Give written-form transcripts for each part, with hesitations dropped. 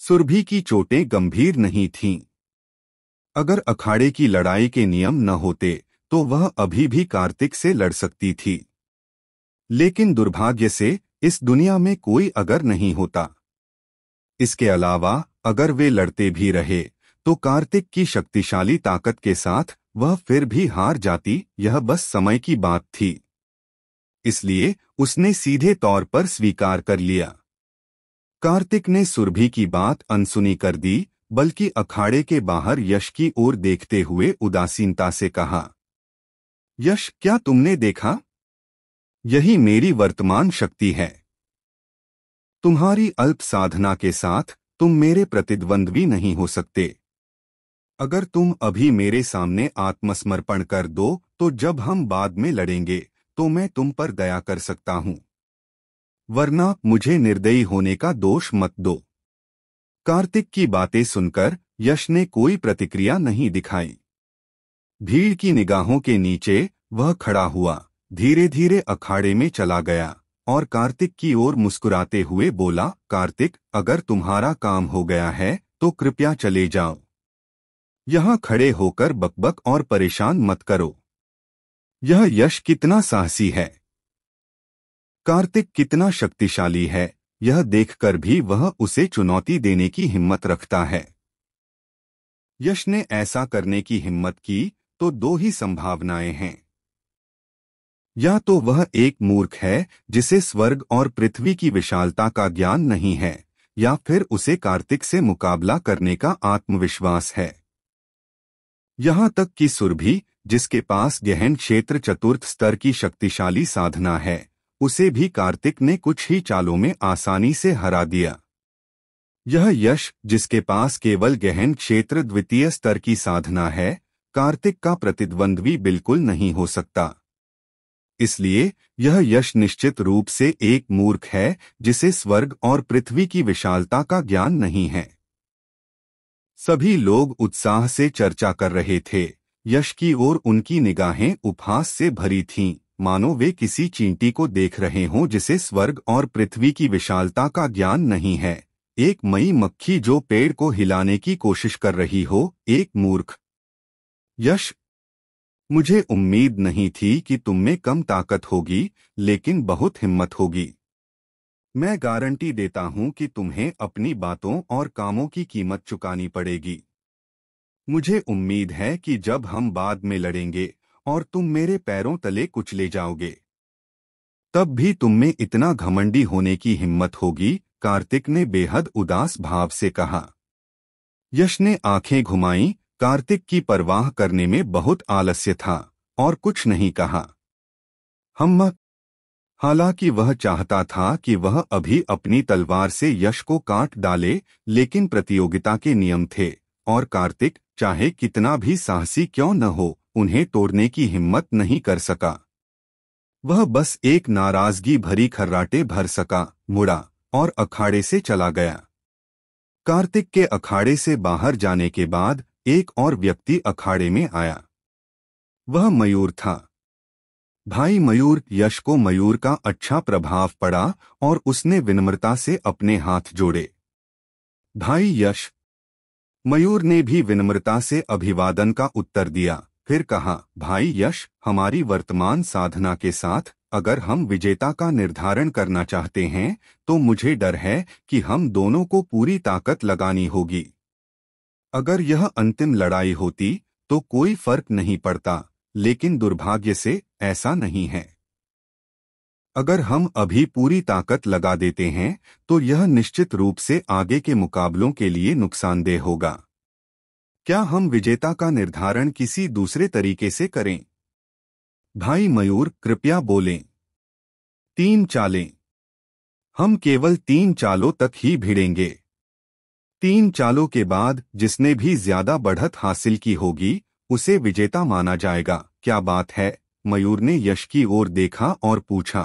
सुरभि की चोटें गंभीर नहीं थीं। अगर अखाड़े की लड़ाई के नियम न होते तो वह अभी भी कार्तिक से लड़ सकती थी। लेकिन दुर्भाग्य से इस दुनिया में कोई अगर नहीं होता। इसके अलावा अगर वे लड़ते भी रहे तो कार्तिक की शक्तिशाली ताकत के साथ वह फिर भी हार जाती, यह बस समय की बात थी। इसलिए उसने सीधे तौर पर स्वीकार कर लिया। कार्तिक ने सुरभि की बात अनसुनी कर दी, बल्कि अखाड़े के बाहर यश की ओर देखते हुए उदासीनता से कहा, यश, क्या तुमने देखा? यही मेरी वर्तमान शक्ति है। तुम्हारी अल्प साधना के साथ तुम मेरे प्रतिद्वंद्वी नहीं हो सकते। अगर तुम अभी मेरे सामने आत्मसमर्पण कर दो तो जब हम बाद में लड़ेंगे तो मैं तुम पर दया कर सकता हूं, वरना मुझे निर्दयी होने का दोष मत दो। कार्तिक की बातें सुनकर यश ने कोई प्रतिक्रिया नहीं दिखाई। भीड़ की निगाहों के नीचे वह खड़ा हुआ, धीरे धीरे अखाड़े में चला गया और कार्तिक की ओर मुस्कुराते हुए बोला, कार्तिक, अगर तुम्हारा काम हो गया है तो कृपया चले जाओ। यहाँ खड़े होकर बकबक और परेशान मत करो। यह यश कितना साहसी है, कार्तिक कितना शक्तिशाली है, यह देखकर भी वह उसे चुनौती देने की हिम्मत रखता है। यश ने ऐसा करने की हिम्मत की तो दो ही संभावनाएं हैं। या तो वह एक मूर्ख है जिसे स्वर्ग और पृथ्वी की विशालता का ज्ञान नहीं है, या फिर उसे कार्तिक से मुकाबला करने का आत्मविश्वास है। यहाँ तक कि सुरभि, जिसके पास गहन क्षेत्र चतुर्थ स्तर की शक्तिशाली साधना है, उसे भी कार्तिक ने कुछ ही चालों में आसानी से हरा दिया। यह यश, जिसके पास केवल गहन क्षेत्र द्वितीय स्तर की साधना है, कार्तिक का प्रतिद्वंद्वी बिल्कुल नहीं हो सकता। इसलिए यह यश निश्चित रूप से एक मूर्ख है जिसे स्वर्ग और पृथ्वी की विशालता का ज्ञान नहीं है। सभी लोग उत्साह से चर्चा कर रहे थे। यश की ओर उनकी निगाहें उपहास से भरी थीं, मानो वे किसी चींटी को देख रहे हों जिसे स्वर्ग और पृथ्वी की विशालता का ज्ञान नहीं है। एक मई मक्खी जो पेड़ को हिलाने की कोशिश कर रही हो, एक मूर्ख। यश, मुझे उम्मीद नहीं थी कि तुममें कम ताकत होगी, लेकिन बहुत हिम्मत होगी। मैं गारंटी देता हूं कि तुम्हें अपनी बातों और कामों की कीमत चुकानी पड़ेगी। मुझे उम्मीद है कि जब हम बाद में लड़ेंगे और तुम मेरे पैरों तले कुचले जाओगे, तब भी तुममें इतना घमंडी होने की हिम्मत होगी, कार्तिक ने बेहद उदास भाव से कहा। यश ने आंखें घुमाईं, कार्तिक की परवाह करने में बहुत आलस्य था और कुछ नहीं कहा। हालांकि वह चाहता था कि वह अभी अपनी तलवार से यश को काट डाले, लेकिन प्रतियोगिता के नियम थे और कार्तिक, चाहे कितना भी साहसी क्यों न हो, उन्हें तोड़ने की हिम्मत नहीं कर सका। वह बस एक नाराजगी भरी खर्राटे भर सका, मुड़ा और अखाड़े से चला गया। कार्तिक के अखाड़े से बाहर जाने के बाद एक और व्यक्ति अखाड़े में आया। वह मयूर था। भाई मयूर। यश को मयूर का अच्छा प्रभाव पड़ा और उसने विनम्रता से अपने हाथ जोड़े। भाई यश। मयूर ने भी विनम्रता से अभिवादन का उत्तर दिया, फिर कहा, भाई यश, हमारी वर्तमान साधना के साथ अगर हम विजेता का निर्धारण करना चाहते हैं तो मुझे डर है कि हम दोनों को पूरी ताकत लगानी होगी। अगर यह अंतिम लड़ाई होती तो कोई फर्क नहीं पड़ता, लेकिन दुर्भाग्य से ऐसा नहीं है। अगर हम अभी पूरी ताकत लगा देते हैं तो यह निश्चित रूप से आगे के मुकाबलों के लिए नुकसानदेह होगा। क्या हम विजेता का निर्धारण किसी दूसरे तरीके से करें? भाई मयूर, कृपया बोलें। 3 चालें। हम केवल 3 चालों तक ही भिड़ेंगे। 3 चालों के बाद जिसने भी ज्यादा बढ़त हासिल की होगी उसे विजेता माना जाएगा। क्या बात है? मयूर ने यश की ओर देखा और पूछा।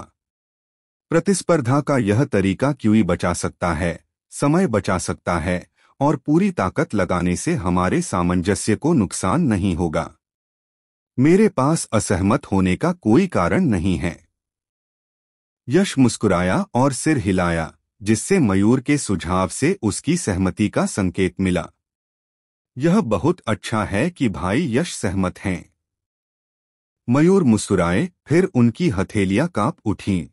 प्रतिस्पर्धा का यह तरीका क्यों बचा सकता है, समय बचा सकता है और पूरी ताकत लगाने से हमारे सामंजस्य को नुकसान नहीं होगा। मेरे पास असहमत होने का कोई कारण नहीं है। यश मुस्कुराया और सिर हिलाया, जिससे मयूर के सुझाव से उसकी सहमति का संकेत मिला। यह बहुत अच्छा है कि भाई यश सहमत हैं। मयूर मुस्कुराए, फिर उनकी हथेलियां कांप उठीं।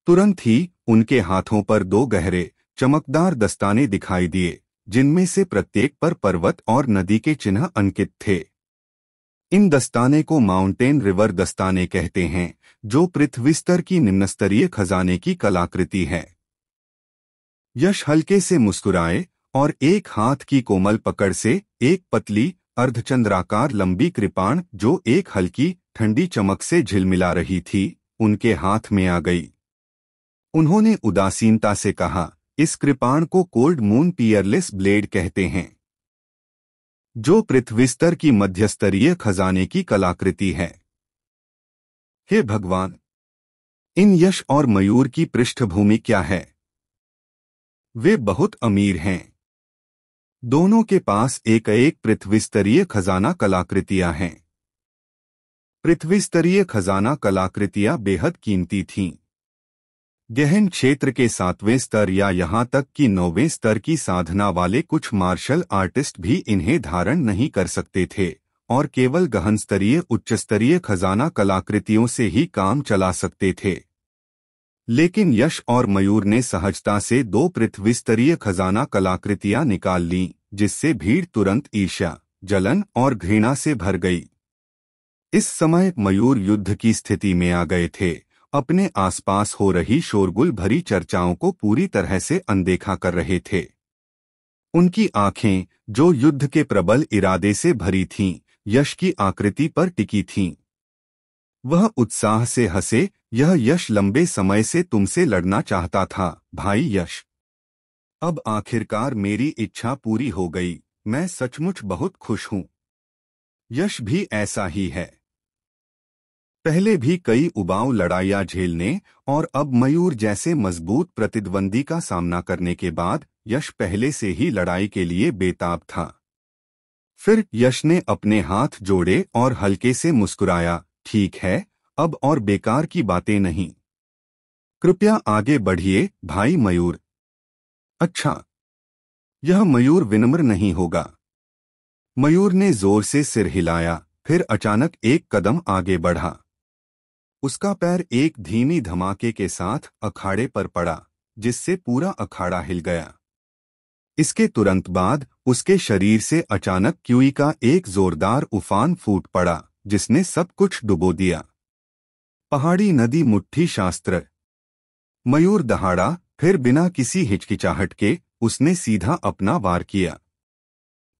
तुरंत ही उनके हाथों पर दो गहरे चमकदार दस्ताने दिखाई दिए, जिनमें से प्रत्येक पर पर्वत और नदी के चिन्ह अंकित थे। इन दस्ताने को माउंटेन रिवर दस्ताने कहते हैं, जो पृथ्वी स्तर की निम्नस्तरीय खजाने की कलाकृति है। यश हल्के से मुस्कुराए और एक हाथ की कोमल पकड़ से एक पतली अर्धचंद्राकार लंबी कृपाण, जो एक हल्की ठंडी चमक से झिलमिला रही थी, उनके हाथ में आ गई। उन्होंने उदासीनता से कहा, इस कृपाण को कोल्ड मून पियरलेस ब्लेड कहते हैं, जो पृथ्वी स्तर की मध्यस्तरीय खजाने की कलाकृति है। हे भगवान, इन यश और मयूर की पृष्ठभूमि क्या है? वे बहुत अमीर हैं। दोनों के पास एक एक पृथ्वी स्तरीय खजाना कलाकृतियां हैं। पृथ्वी स्तरीय खजाना कलाकृतियां बेहद कीमती थीं। गहन क्षेत्र के 7वें स्तर या यहां तक कि 9वें स्तर की साधना वाले कुछ मार्शल आर्टिस्ट भी इन्हें धारण नहीं कर सकते थे और केवल गहन स्तरीय उच्च स्तरीय खजाना कलाकृतियों से ही काम चला सकते थे। लेकिन यश और मयूर ने सहजता से दो पृथ्वी स्तरीय खजाना कलाकृतियां निकाल लीं, जिससे भीड़ तुरंत ईर्ष्या, जलन और घृणा से भर गई। इस समय मयूर युद्ध की स्थिति में आ गए थे, अपने आसपास हो रही शोरगुल भरी चर्चाओं को पूरी तरह से अनदेखा कर रहे थे। उनकी आंखें, जो युद्ध के प्रबल इरादे से भरी थीं, यश की आकृति पर टिकी थीं। वह उत्साह से हंसे, यह यश लंबे समय से तुमसे लड़ना चाहता था, भाई यश। अब आखिरकार मेरी इच्छा पूरी हो गई, मैं सचमुच बहुत खुश हूं। यश भी ऐसा ही है। पहले भी कई उबाऊ लड़ाइयां झेलने और अब मयूर जैसे मजबूत प्रतिद्वंदी का सामना करने के बाद यश पहले से ही लड़ाई के लिए बेताब था। फिर यश ने अपने हाथ जोड़े और हल्के से मुस्कुराया, ठीक है, अब और बेकार की बातें नहीं। कृपया आगे बढ़िए, भाई मयूर। अच्छा। यह मयूर विनम्र नहीं होगा। मयूर ने जोर से सिर हिलाया, फिर अचानक एक कदम आगे बढ़ा। उसका पैर एक धीमी धमाके के साथ अखाड़े पर पड़ा, जिससे पूरा अखाड़ा हिल गया। इसके तुरंत बाद उसके शरीर से अचानक क्यूई का एक जोरदार उफान फूट पड़ा, जिसने सब कुछ डुबो दिया। पहाड़ी नदी मुट्ठी शास्त्र। मयूर दहाड़ा, फिर बिना किसी हिचकिचाहट के उसने सीधा अपना वार किया।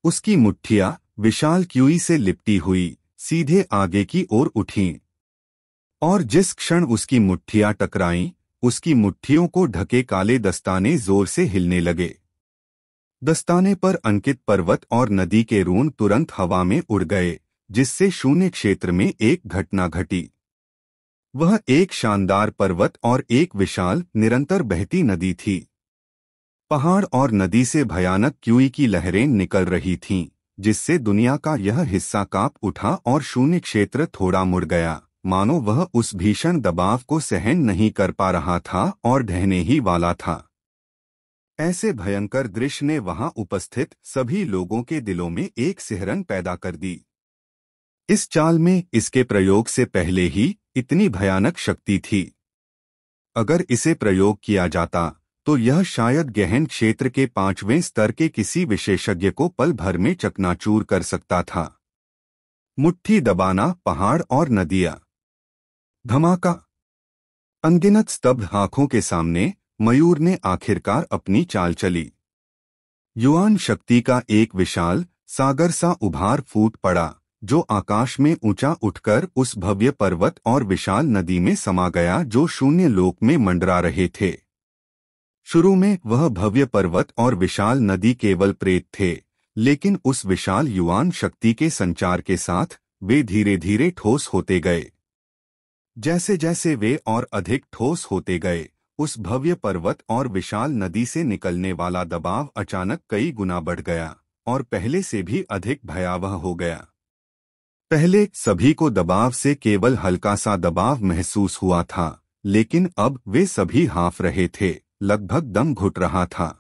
उसकी मुट्ठियां विशाल क्यूई से लिपटी हुई सीधे आगे की ओर उठीं, और जिस क्षण उसकी मुट्ठियां टकराईं, उसकी मुट्ठियों को ढके काले दस्ताने जोर से हिलने लगे। दस्ताने पर अंकित पर्वत और नदी के रून तुरंत हवा में उड़ गए, जिससे शून्य क्षेत्र में एक घटना घटी। वह एक शानदार पर्वत और एक विशाल निरंतर बहती नदी थी। पहाड़ और नदी से भयानक क्यूई की लहरें निकल रही थीं, जिससे दुनिया का यह हिस्सा कांप उठा और शून्य क्षेत्र थोड़ा मुड़ गया, मानो वह उस भीषण दबाव को सहन नहीं कर पा रहा था और ढहने ही वाला था। ऐसे भयंकर दृश्य ने वहां उपस्थित सभी लोगों के दिलों में एक सिहरन पैदा कर दी। इस चाल में इसके प्रयोग से पहले ही इतनी भयानक शक्ति थी। अगर इसे प्रयोग किया जाता तो यह शायद गहन क्षेत्र के 5वें स्तर के किसी विशेषज्ञ को पल भर में चकनाचूर कर सकता था। मुट्ठी दबाना, पहाड़ और नदियां। धमाका। अनगिनत स्तब्ध आंखों के सामने मयूर ने आखिरकार अपनी चाल चली। युआन शक्ति का एक विशाल सागर सा उभार फूट पड़ा, जो आकाश में ऊंचा उठकर उस भव्य पर्वत और विशाल नदी में समा गया जो शून्य लोक में मंडरा रहे थे। शुरू में वह भव्य पर्वत और विशाल नदी केवल प्रेत थे, लेकिन उस विशाल युआन शक्ति के संचार के साथ वे धीरे धीरे ठोस होते गए। जैसे जैसे वे और अधिक ठोस होते गए, उस भव्य पर्वत और विशाल नदी से निकलने वाला दबाव अचानक कई गुना बढ़ गया और पहले से भी अधिक भयावह हो गया। पहले सभी को दबाव से केवल हल्का सा दबाव महसूस हुआ था, लेकिन अब वे सभी हाँफ रहे थे, लगभग दम घुट रहा था।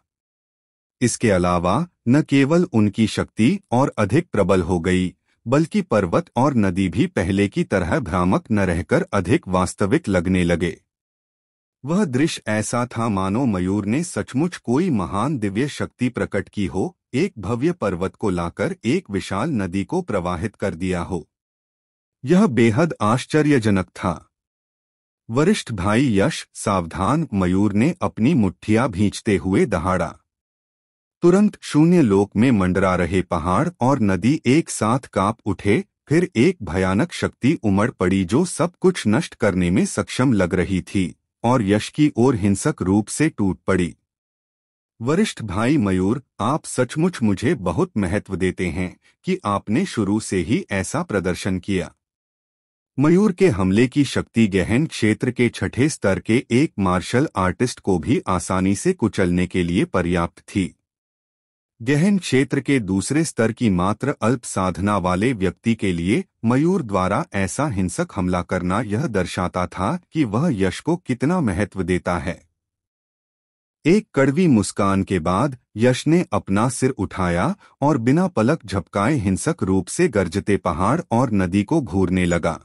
इसके अलावा न केवल उनकी शक्ति और अधिक प्रबल हो गई, बल्कि पर्वत और नदी भी पहले की तरह भ्रामक न रहकर अधिक वास्तविक लगने लगे। वह दृश्य ऐसा था मानो मयूर ने सचमुच कोई महान दिव्य शक्ति प्रकट की हो, एक भव्य पर्वत को लाकर एक विशाल नदी को प्रवाहित कर दिया हो। यह बेहद आश्चर्यजनक था। वरिष्ठ भाई यश, सावधान, मयूर ने अपनी मुट्ठियां भींचते हुए दहाड़ा। तुरंत शून्य लोक में मंडरा रहे पहाड़ और नदी एक साथ कांप उठे। फिर एक भयानक शक्ति उमड़ पड़ी जो सब कुछ नष्ट करने में सक्षम लग रही थी और यश की ओर हिंसक रूप से टूट पड़ी। वरिष्ठ भाई मयूर, आप सचमुच मुझे बहुत महत्व देते हैं कि आपने शुरू से ही ऐसा प्रदर्शन किया। मयूर के हमले की शक्ति गहन क्षेत्र के छठे स्तर के एक मार्शल आर्टिस्ट को भी आसानी से कुचलने के लिए पर्याप्त थी। गहन क्षेत्र के दूसरे स्तर की मात्र अल्प साधना वाले व्यक्ति के लिए मयूर द्वारा ऐसा हिंसक हमला करना यह दर्शाता था कि वह यश को कितना महत्व देता है। एक कड़वी मुस्कान के बाद यश ने अपना सिर उठाया और बिना पलक झपकाए हिंसक रूप से गरजते पहाड़ और नदी को घूरने लगा।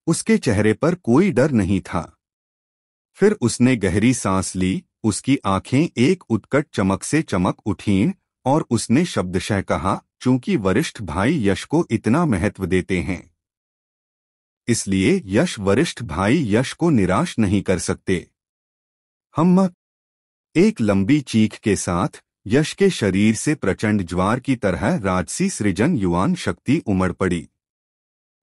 उसके चेहरे पर कोई डर नहीं था। फिर उसने गहरी सांस ली, उसकी आंखें एक उत्कट चमक से चमक उठीं और उसने शब्दशः कहा, चूंकि वरिष्ठ भाई यश को इतना महत्व देते हैं, इसलिए यश वरिष्ठ भाई यश को निराश नहीं कर सकते। हम एक लंबी चीख के साथ यश के शरीर से प्रचंड ज्वार की तरह राजसी सृजन युवान शक्ति उमड़ पड़ी।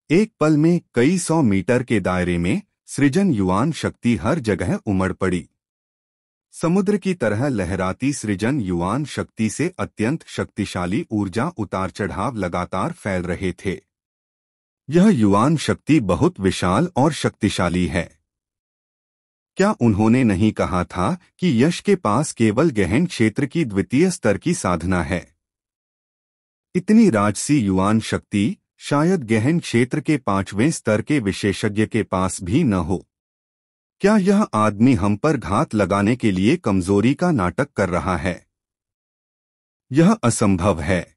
एक पल में कई 100 मीटर के दायरे में सृजन युवान शक्ति हर जगह उमड़ पड़ी। समुद्र की तरह लहराती सृजन युवान शक्ति से अत्यंत शक्तिशाली ऊर्जा उतार चढ़ाव लगातार फैल रहे थे। यह युवान शक्ति बहुत विशाल और शक्तिशाली है। क्या उन्होंने नहीं कहा था कि यश के पास केवल गहन क्षेत्र की द्वितीय स्तर की साधना है? इतनी राजसी युवान शक्ति शायद गहन क्षेत्र के 5वें स्तर के विशेषज्ञ के पास भी न हो। क्या यह आदमी हम पर घात लगाने के लिए कमजोरी का नाटक कर रहा है? यह असंभव है।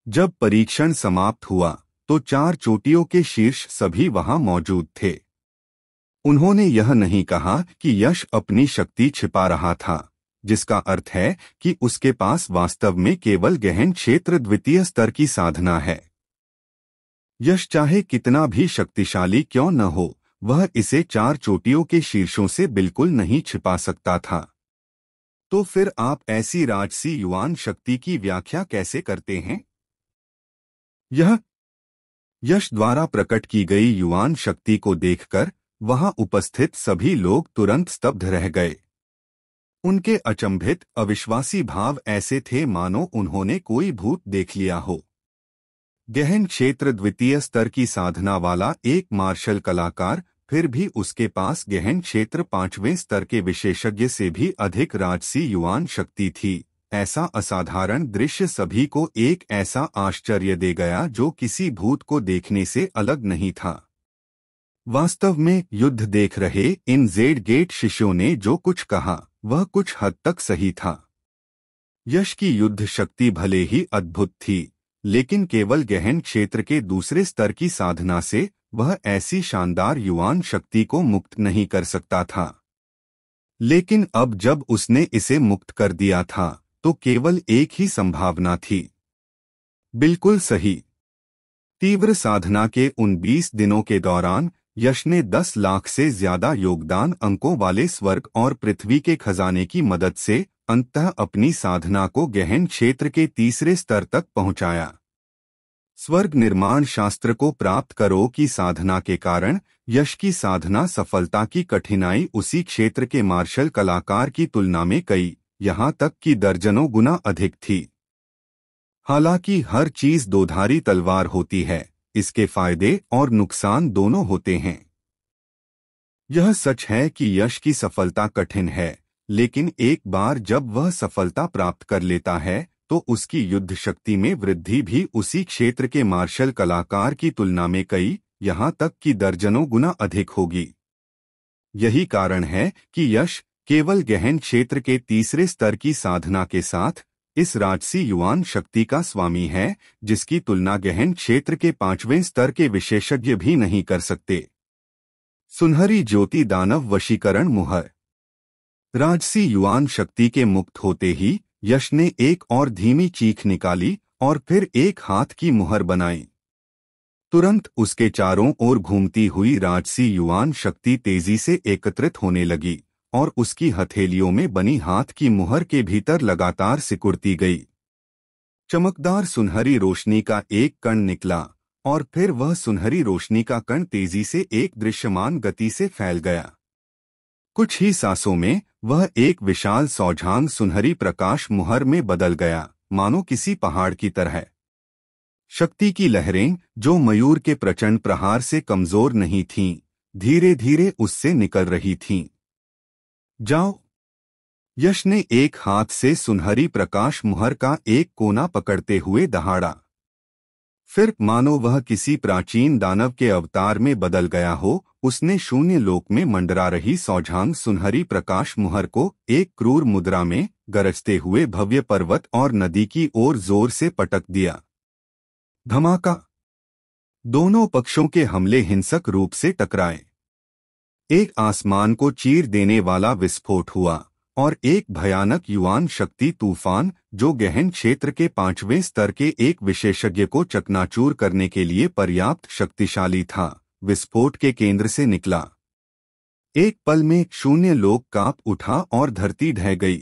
जब परीक्षण समाप्त हुआ तो 4 चोटियों के शीर्ष सभी वहां मौजूद थे। उन्होंने यह नहीं कहा कि यश अपनी शक्ति छिपा रहा था, जिसका अर्थ है कि उसके पास वास्तव में केवल गहन क्षेत्र द्वितीय स्तर की साधना है। यश चाहे कितना भी शक्तिशाली क्यों न हो, वह इसे 4 चोटियों के शीर्षों से बिल्कुल नहीं छिपा सकता था। तो फिर आप ऐसी राजसी युवान शक्ति की व्याख्या कैसे करते हैं? यह यश द्वारा प्रकट की गई युवान शक्ति को देखकर वहां उपस्थित सभी लोग तुरंत स्तब्ध रह गए। उनके अचंभित, अविश्वासी भाव ऐसे थे मानो उन्होंने कोई भूत देख लिया हो। गहन क्षेत्र द्वितीय स्तर की साधना वाला एक मार्शल कलाकार, फिर भी उसके पास गहन क्षेत्र 5वें स्तर के विशेषज्ञ से भी अधिक राजसी युवान शक्ति थी। ऐसा असाधारण दृश्य सभी को एक ऐसा आश्चर्य दे गया जो किसी भूत को देखने से अलग नहीं था। वास्तव में युद्ध देख रहे इन जेड गेट शिष्यों ने जो कुछ कहा वह कुछ हद तक सही था। यश की युद्ध शक्ति भले ही अद्भुत थी, लेकिन केवल गहन क्षेत्र के दूसरे स्तर की साधना से वह ऐसी शानदार युवान शक्ति को मुक्त नहीं कर सकता था। लेकिन अब जब उसने इसे मुक्त कर दिया था तो केवल एक ही संभावना थी। बिल्कुल सही। तीव्र साधना के उन 20 दिनों के दौरान यश ने 10 लाख से ज्यादा योगदान अंकों वाले स्वर्ग और पृथ्वी के खजाने की मदद से अंततः अपनी साधना को गहन क्षेत्र के तीसरे स्तर तक पहुंचाया। स्वर्ग निर्माण शास्त्र को प्राप्त करो की साधना के कारण यश की साधना सफलता की कठिनाई उसी क्षेत्र के मार्शल कलाकार की तुलना में कई, यहाँ तक कि दर्जनों गुना अधिक थी। हालांकि हर चीज दोधारी तलवार होती है, इसके फायदे और नुकसान दोनों होते हैं। यह सच है कि यश की सफलता कठिन है, लेकिन एक बार जब वह सफलता प्राप्त कर लेता है तो उसकी युद्ध शक्ति में वृद्धि भी उसी क्षेत्र के मार्शल कलाकार की तुलना में कई, यहाँ तक कि दर्जनों गुना अधिक होगी। यही कारण है कि यश केवल गहन क्षेत्र के तीसरे स्तर की साधना के साथ इस राजसी युवान शक्ति का स्वामी है, जिसकी तुलना गहन क्षेत्र के 5वें स्तर के विशेषज्ञ भी नहीं कर सकते। सुनहरी ज्योति दानव वशीकरण मुहर। राजसी युवान शक्ति के मुक्त होते ही यश ने एक और धीमी चीख निकाली और फिर एक हाथ की मुहर बनाई। तुरंत उसके चारों ओर घूमती हुई राजसी युवान शक्ति तेजी से एकत्रित होने लगी और उसकी हथेलियों में बनी हाथ की मुहर के भीतर लगातार सिकुड़ती गई। चमकदार सुनहरी रोशनी का एक कण निकला और फिर वह सुनहरी रोशनी का कण तेजी से एक दृश्यमान गति से फैल गया। कुछ ही सांसों में वह एक विशाल सौझांग सुनहरी प्रकाश मुहर में बदल गया, मानो किसी पहाड़ की तरह। शक्ति की लहरें, जो मयूर के प्रचंड प्रहार से कमजोर नहीं थीं, धीरे धीरे उससे निकल रही थीं। जाओ! यश ने एक हाथ से सुनहरी प्रकाश मुहर का एक कोना पकड़ते हुए दहाड़ा। फिर मानो वह किसी प्राचीन दानव के अवतार में बदल गया हो, उसने शून्य लोक में मंडरा रही सौझांग सुनहरी प्रकाश मुहर को एक क्रूर मुद्रा में गरजते हुए भव्य पर्वत और नदी की ओर जोर से पटक दिया। धमाका! दोनों पक्षों के हमले हिंसक रूप से टकराए। एक आसमान को चीर देने वाला विस्फोट हुआ और एक भयानक युवान शक्ति तूफान, जो गहन क्षेत्र के 5वें स्तर के एक विशेषज्ञ को चकनाचूर करने के लिए पर्याप्त शक्तिशाली था, विस्फोट के केंद्र से निकला। एक पल में शून्य लोक कांप उठा और धरती ढह गई।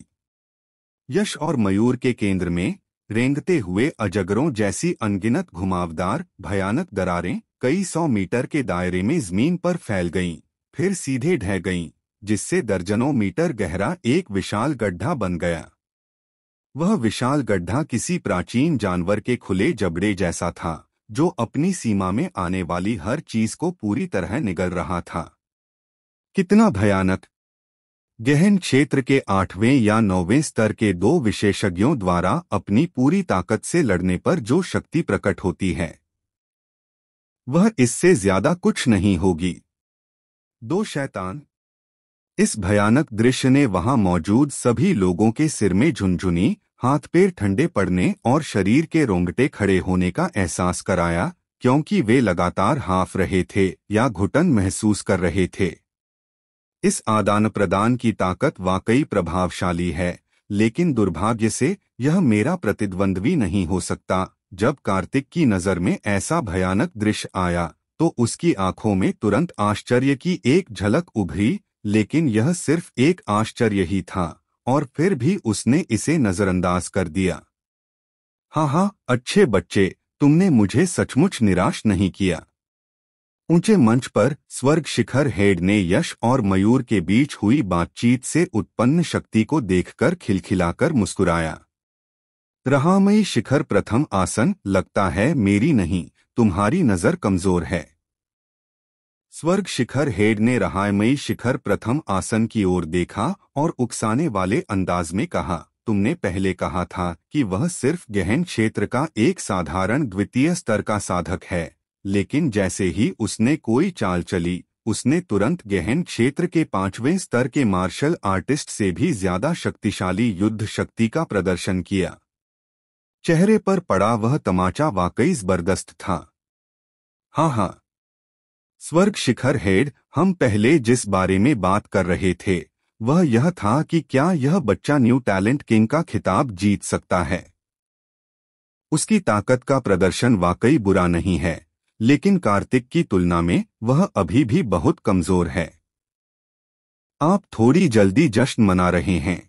यश और मयूर के केंद्र में रेंगते हुए अजगरों जैसी अनगिनत घुमावदार भयानक दरारें कई 100 मीटर के दायरे में जमीन पर फैल गईं, फिर सीधे ढह गईं, जिससे दर्जनों मीटर गहरा एक विशाल गड्ढा बन गया। वह विशाल गड्ढा किसी प्राचीन जानवर के खुले जबड़े जैसा था, जो अपनी सीमा में आने वाली हर चीज को पूरी तरह निगल रहा था। कितना भयानक! गहन क्षेत्र के 8वें या 9वें स्तर के 2 विशेषज्ञों द्वारा अपनी पूरी ताकत से लड़ने पर जो शक्ति प्रकट होती है, वह इससे ज्यादा कुछ नहीं होगी। 2 शैतान! इस भयानक दृश्य ने वहां मौजूद सभी लोगों के सिर में झुनझुनी, हाथ पैर ठंडे पड़ने और शरीर के रोंगटे खड़े होने का एहसास कराया, क्योंकि वे लगातार हाँफ रहे थे या घुटन महसूस कर रहे थे। इस आदान प्रदान की ताकत वाकई प्रभावशाली है, लेकिन दुर्भाग्य से यह मेरा प्रतिद्वंद्वी नहीं हो सकता। जब कार्तिक की नजर में ऐसा भयानक दृश्य आया तो उसकी आंखों में तुरंत आश्चर्य की एक झलक उभरी, लेकिन यह सिर्फ एक आश्चर्य ही था और फिर भी उसने इसे नजरअंदाज कर दिया। हाँ, अच्छे बच्चे, तुमने मुझे सचमुच निराश नहीं किया। ऊंचे मंच पर स्वर्ग शिखर हेड ने यश और मयूर के बीच हुई बातचीत से उत्पन्न शक्ति को देखकर खिलखिलाकर मुस्कुराया। रहामयी शिखर प्रथम आसन, लगता है मेरी नहीं, तुम्हारी नजर कमजोर है। स्वर्ग शिखर हेड ने रहामयी शिखर प्रथम आसन की ओर देखा और उकसाने वाले अंदाज में कहा, तुमने पहले कहा था कि वह सिर्फ गहन क्षेत्र का एक साधारण द्वितीय स्तर का साधक है, लेकिन जैसे ही उसने कोई चाल चली, उसने तुरंत गहन क्षेत्र के 5वें स्तर के मार्शल आर्टिस्ट से भी ज्यादा शक्तिशाली युद्ध शक्ति का प्रदर्शन किया। चेहरे पर पड़ा वह तमाचा वाकई जबरदस्त था। हाँ, स्वर्ग शिखर हेड, हम पहले जिस बारे में बात कर रहे थे वह यह था कि क्या यह बच्चा न्यू टैलेंट किंग का खिताब जीत सकता है। उसकी ताकत का प्रदर्शन वाकई बुरा नहीं है, लेकिन कार्तिक की तुलना में वह अभी भी बहुत कमजोर है। आप थोड़ी जल्दी जश्न मना रहे हैं।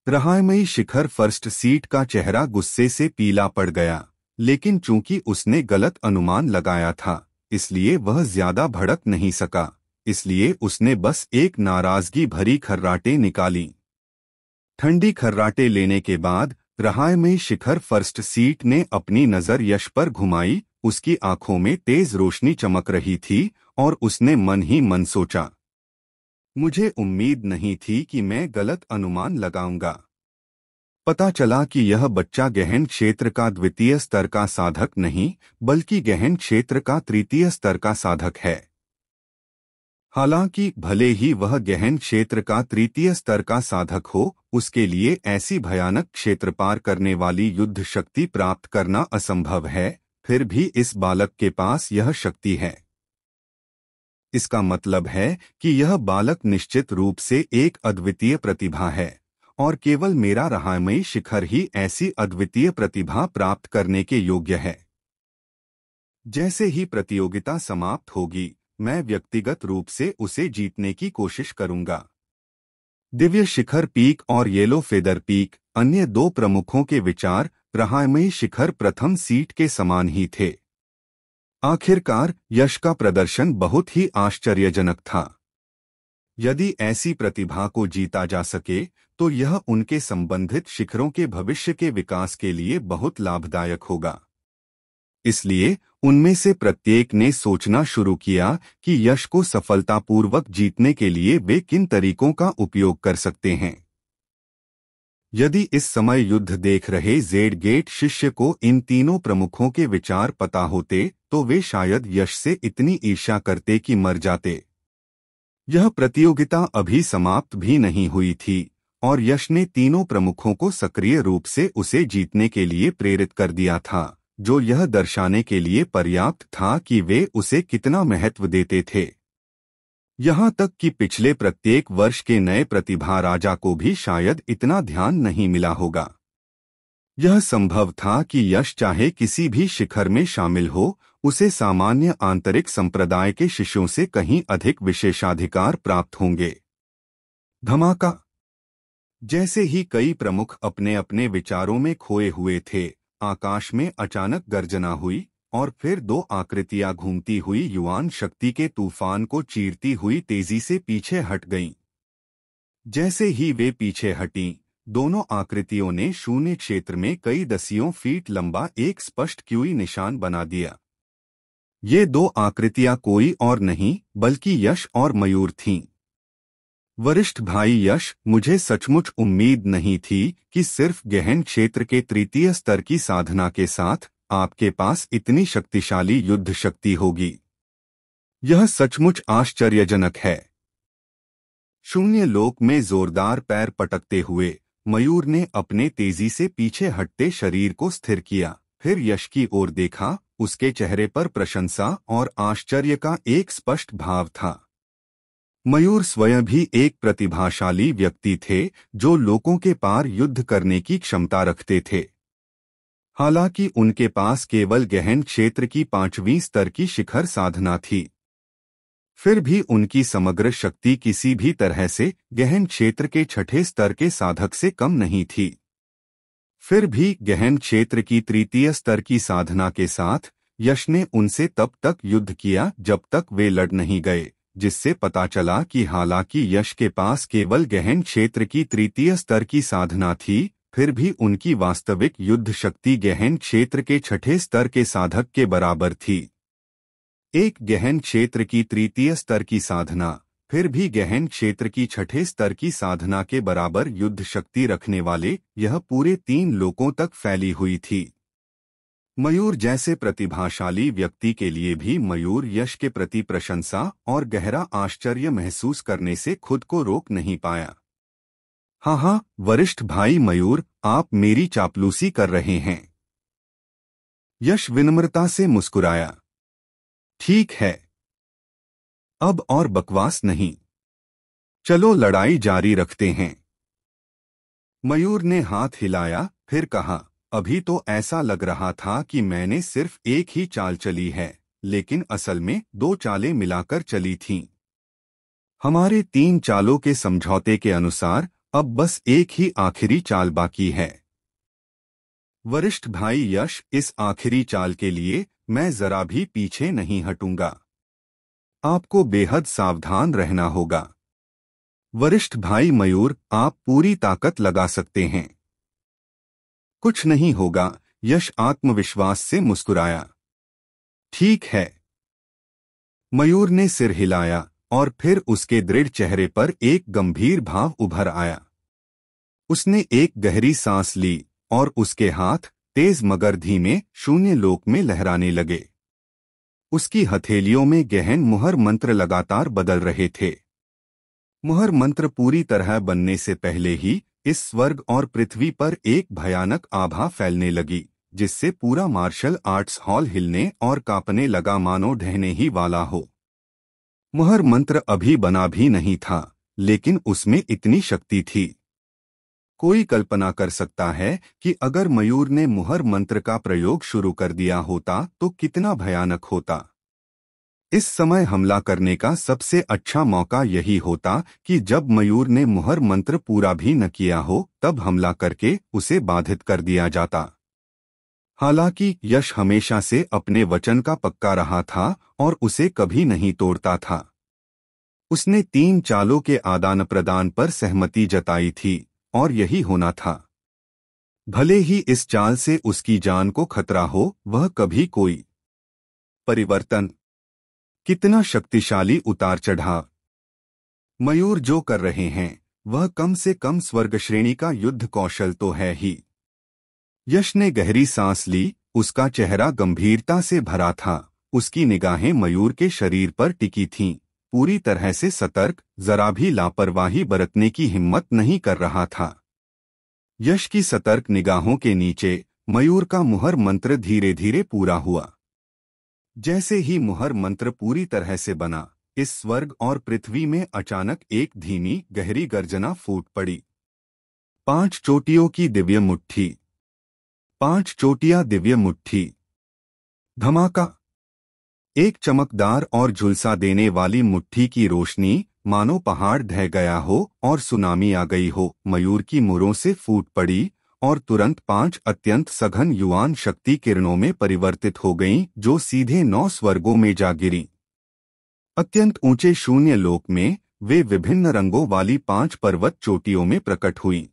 रहामयी शिखर फर्स्ट सीट का चेहरा गुस्से से पीला पड़ गया, लेकिन चूंकि उसने गलत अनुमान लगाया था, इसलिए वह ज्यादा भड़क नहीं सका, इसलिए उसने बस एक नाराजगी भरी खर्राटे निकाली। ठंडी खर्राटे लेने के बाद रहामयी शिखर फर्स्ट सीट ने अपनी नजर यश पर घुमाई। उसकी आंखों में तेज रोशनी चमक रही थी और उसने मन ही मन सोचा, मुझे उम्मीद नहीं थी कि मैं गलत अनुमान लगाऊंगा। पता चला कि यह बच्चा गहन क्षेत्र का द्वितीय स्तर का साधक नहीं, बल्कि गहन क्षेत्र का तृतीय स्तर का साधक है। हालांकि भले ही वह गहन क्षेत्र का तृतीय स्तर का साधक हो, उसके लिए ऐसी भयानक क्षेत्र पार करने वाली युद्ध शक्ति प्राप्त करना असंभव है। फिर भी इस बालक के पास यह शक्ति है। इसका मतलब है कि यह बालक निश्चित रूप से एक अद्वितीय प्रतिभा है, और केवल मेरा रहस्यमयी शिखर ही ऐसी अद्वितीय प्रतिभा प्राप्त करने के योग्य है। जैसे ही प्रतियोगिता समाप्त होगी, मैं व्यक्तिगत रूप से उसे जीतने की कोशिश करूंगा। दिव्य शिखर पीक और येलो फेदर पीक अन्य दो प्रमुखों के विचार रहस्यमयी शिखर प्रथम सीट के समान ही थे। आखिरकार यश का प्रदर्शन बहुत ही आश्चर्यजनक था। यदि ऐसी प्रतिभा को जीता जा सके तो यह उनके संबंधित शिखरों के भविष्य के विकास के लिए बहुत लाभदायक होगा। इसलिए उनमें से प्रत्येक ने सोचना शुरू किया कि यश को सफलतापूर्वक जीतने के लिए वे किन तरीकों का उपयोग कर सकते हैं। यदि इस समय युद्ध देख रहे जेड गेट शिष्य को इन तीनों प्रमुखों के विचार पता होते तो वे शायद यश से इतनी ईर्ष्या करते कि मर जाते। यह प्रतियोगिता अभी समाप्त भी नहीं हुई थी और यश ने तीनों प्रमुखों को सक्रिय रूप से उसे जीतने के लिए प्रेरित कर दिया था, जो यह दर्शाने के लिए पर्याप्त था कि वे उसे कितना महत्व देते थे। यहाँ तक कि पिछले प्रत्येक वर्ष के नए प्रतिभा राजा को भी शायद इतना ध्यान नहीं मिला होगा। यह संभव था कि यश चाहे किसी भी शिखर में शामिल हो, उसे सामान्य आंतरिक संप्रदाय के शिष्यों से कहीं अधिक विशेषाधिकार प्राप्त होंगे। धमाका! जैसे ही कई प्रमुख अपने अपने विचारों में खोए हुए थे, आकाश में अचानक गर्जना हुई और फिर दो आकृतियां घूमती हुई युआन शक्ति के तूफान को चीरती हुई तेजी से पीछे हट गईं। जैसे ही वे पीछे हटीं, दोनों आकृतियों ने शून्य क्षेत्र में कई दसियों फीट लंबा एक स्पष्ट क्यूई निशान बना दिया। ये दो आकृतियां कोई और नहीं बल्कि यश और मयूर थीं। वरिष्ठ भाई यश, मुझे सचमुच उम्मीद नहीं थी कि सिर्फ गहन क्षेत्र के तृतीय स्तर की साधना के साथ आपके पास इतनी शक्तिशाली युद्ध शक्ति होगी। यह सचमुच आश्चर्यजनक है। शून्य लोक में जोरदार पैर पटकते हुए मयूर ने अपने तेजी से पीछे हटते शरीर को स्थिर किया, फिर यश की ओर देखा। उसके चेहरे पर प्रशंसा और आश्चर्य का एक स्पष्ट भाव था। मयूर स्वयं भी एक प्रतिभाशाली व्यक्ति थे जो लोगों के पार युद्ध करने की क्षमता रखते थे। हालांकि उनके पास केवल गहन क्षेत्र की 5वीं स्तर की शिखर साधना थी, फिर भी उनकी समग्र शक्ति किसी भी तरह से गहन क्षेत्र के 6ठे स्तर के साधक से कम नहीं थी। फिर भी गहन क्षेत्र की तृतीय स्तर की साधना के साथ यश ने उनसे तब तक युद्ध किया जब तक वे लड़ नहीं गए, जिससे पता चला कि हालांकि यश के पास केवल गहन क्षेत्र की तृतीय स्तर की साधना थी, फिर भी उनकी वास्तविक युद्ध शक्ति गहन क्षेत्र के 6ठे स्तर के साधक के बराबर थी। एक गहन क्षेत्र की तृतीय स्तर की साधना फिर भी गहन क्षेत्र की 6ठे स्तर की साधना के बराबर युद्ध शक्ति रखने वाले यह पूरे 3 लोकों तक फैली हुई थी। मयूर जैसे प्रतिभाशाली व्यक्ति के लिए भी मयूर यश के प्रति प्रशंसा और गहरा आश्चर्य महसूस करने से खुद को रोक नहीं पाया। हाँ, वरिष्ठ भाई मयूर, आप मेरी चापलूसी कर रहे हैं। यश विनम्रता से मुस्कुराया। ठीक है, अब और बकवास नहीं, चलो लड़ाई जारी रखते हैं। मयूर ने हाथ हिलाया, फिर कहा, अभी तो ऐसा लग रहा था कि मैंने सिर्फ एक ही चाल चली है, लेकिन असल में 2 चालें मिलाकर चली थीं। हमारे 3 चालों के समझौते के अनुसार अब बस एक ही आखिरी चाल बाकी है। वरिष्ठ भाई यश, इस आखिरी चाल के लिए मैं जरा भी पीछे नहीं हटूंगा। आपको बेहद सावधान रहना होगा। वरिष्ठ भाई मयूर, आप पूरी ताकत लगा सकते हैं। कुछ नहीं होगा, यश आत्मविश्वास से मुस्कुराया। ठीक है। मयूर ने सिर हिलाया और फिर उसके दृढ़ चेहरे पर एक गंभीर भाव उभर आया। उसने एक गहरी सांस ली और उसके हाथ तेज मगर धीमे शून्य लोक में लहराने लगे। उसकी हथेलियों में गहन मुहर मंत्र लगातार बदल रहे थे। मुहर मंत्र पूरी तरह बनने से पहले ही इस स्वर्ग और पृथ्वी पर एक भयानक आभा फैलने लगी, जिससे पूरा मार्शल आर्ट्स हॉल हिलने और कांपने लगा, मानो ढहने ही वाला हो। मुहर मंत्र अभी बना भी नहीं था, लेकिन उसमें इतनी शक्ति थी। कोई कल्पना कर सकता है कि अगर मयूर ने मुहर मंत्र का प्रयोग शुरू कर दिया होता तो कितना भयानक होता। इस समय हमला करने का सबसे अच्छा मौका यही होता कि जब मयूर ने मुहर मंत्र पूरा भी न किया हो, तब हमला करके उसे बाधित कर दिया जाता। हालांकि यश हमेशा से अपने वचन का पक्का रहा था और उसे कभी नहीं तोड़ता था। उसने 3 चालों के आदान प्रदान पर सहमति जताई थी और यही होना था। भले ही इस चाल से उसकी जान को खतरा हो, वह कभी कोई परिवर्तन। कितना शक्तिशाली उतार चढ़ाव। मयूर जो कर रहे हैं वह कम से कम स्वर्ग श्रेणी का युद्ध कौशल तो है ही। यश ने गहरी सांस ली, उसका चेहरा गंभीरता से भरा था, उसकी निगाहें मयूर के शरीर पर टिकी थीं, पूरी तरह से सतर्क, जरा भी लापरवाही बरतने की हिम्मत नहीं कर रहा था। यश की सतर्क निगाहों के नीचे मयूर का मुहर मंत्र धीरे धीरे पूरा हुआ। जैसे ही मुहर मंत्र पूरी तरह से बना, इस स्वर्ग और पृथ्वी में अचानक एक धीमी गहरी गर्जना फूट पड़ी। 5 चोटियों की दिव्य मुट्ठी। 5 चोटियां दिव्य मुट्ठी। धमाका। एक चमकदार और झुलसा देने वाली मुट्ठी की रोशनी मानो पहाड़ ढह गया हो और सुनामी आ गई हो, मयूर की मुरों से फूट पड़ी और तुरंत 5 अत्यंत सघन युवान शक्ति किरणों में परिवर्तित हो गईं, जो सीधे 9 स्वर्गों में जा गिरीं। अत्यंत ऊंचे शून्य लोक में वे विभिन्न रंगों वाली 5 पर्वत चोटियों में प्रकट हुईं।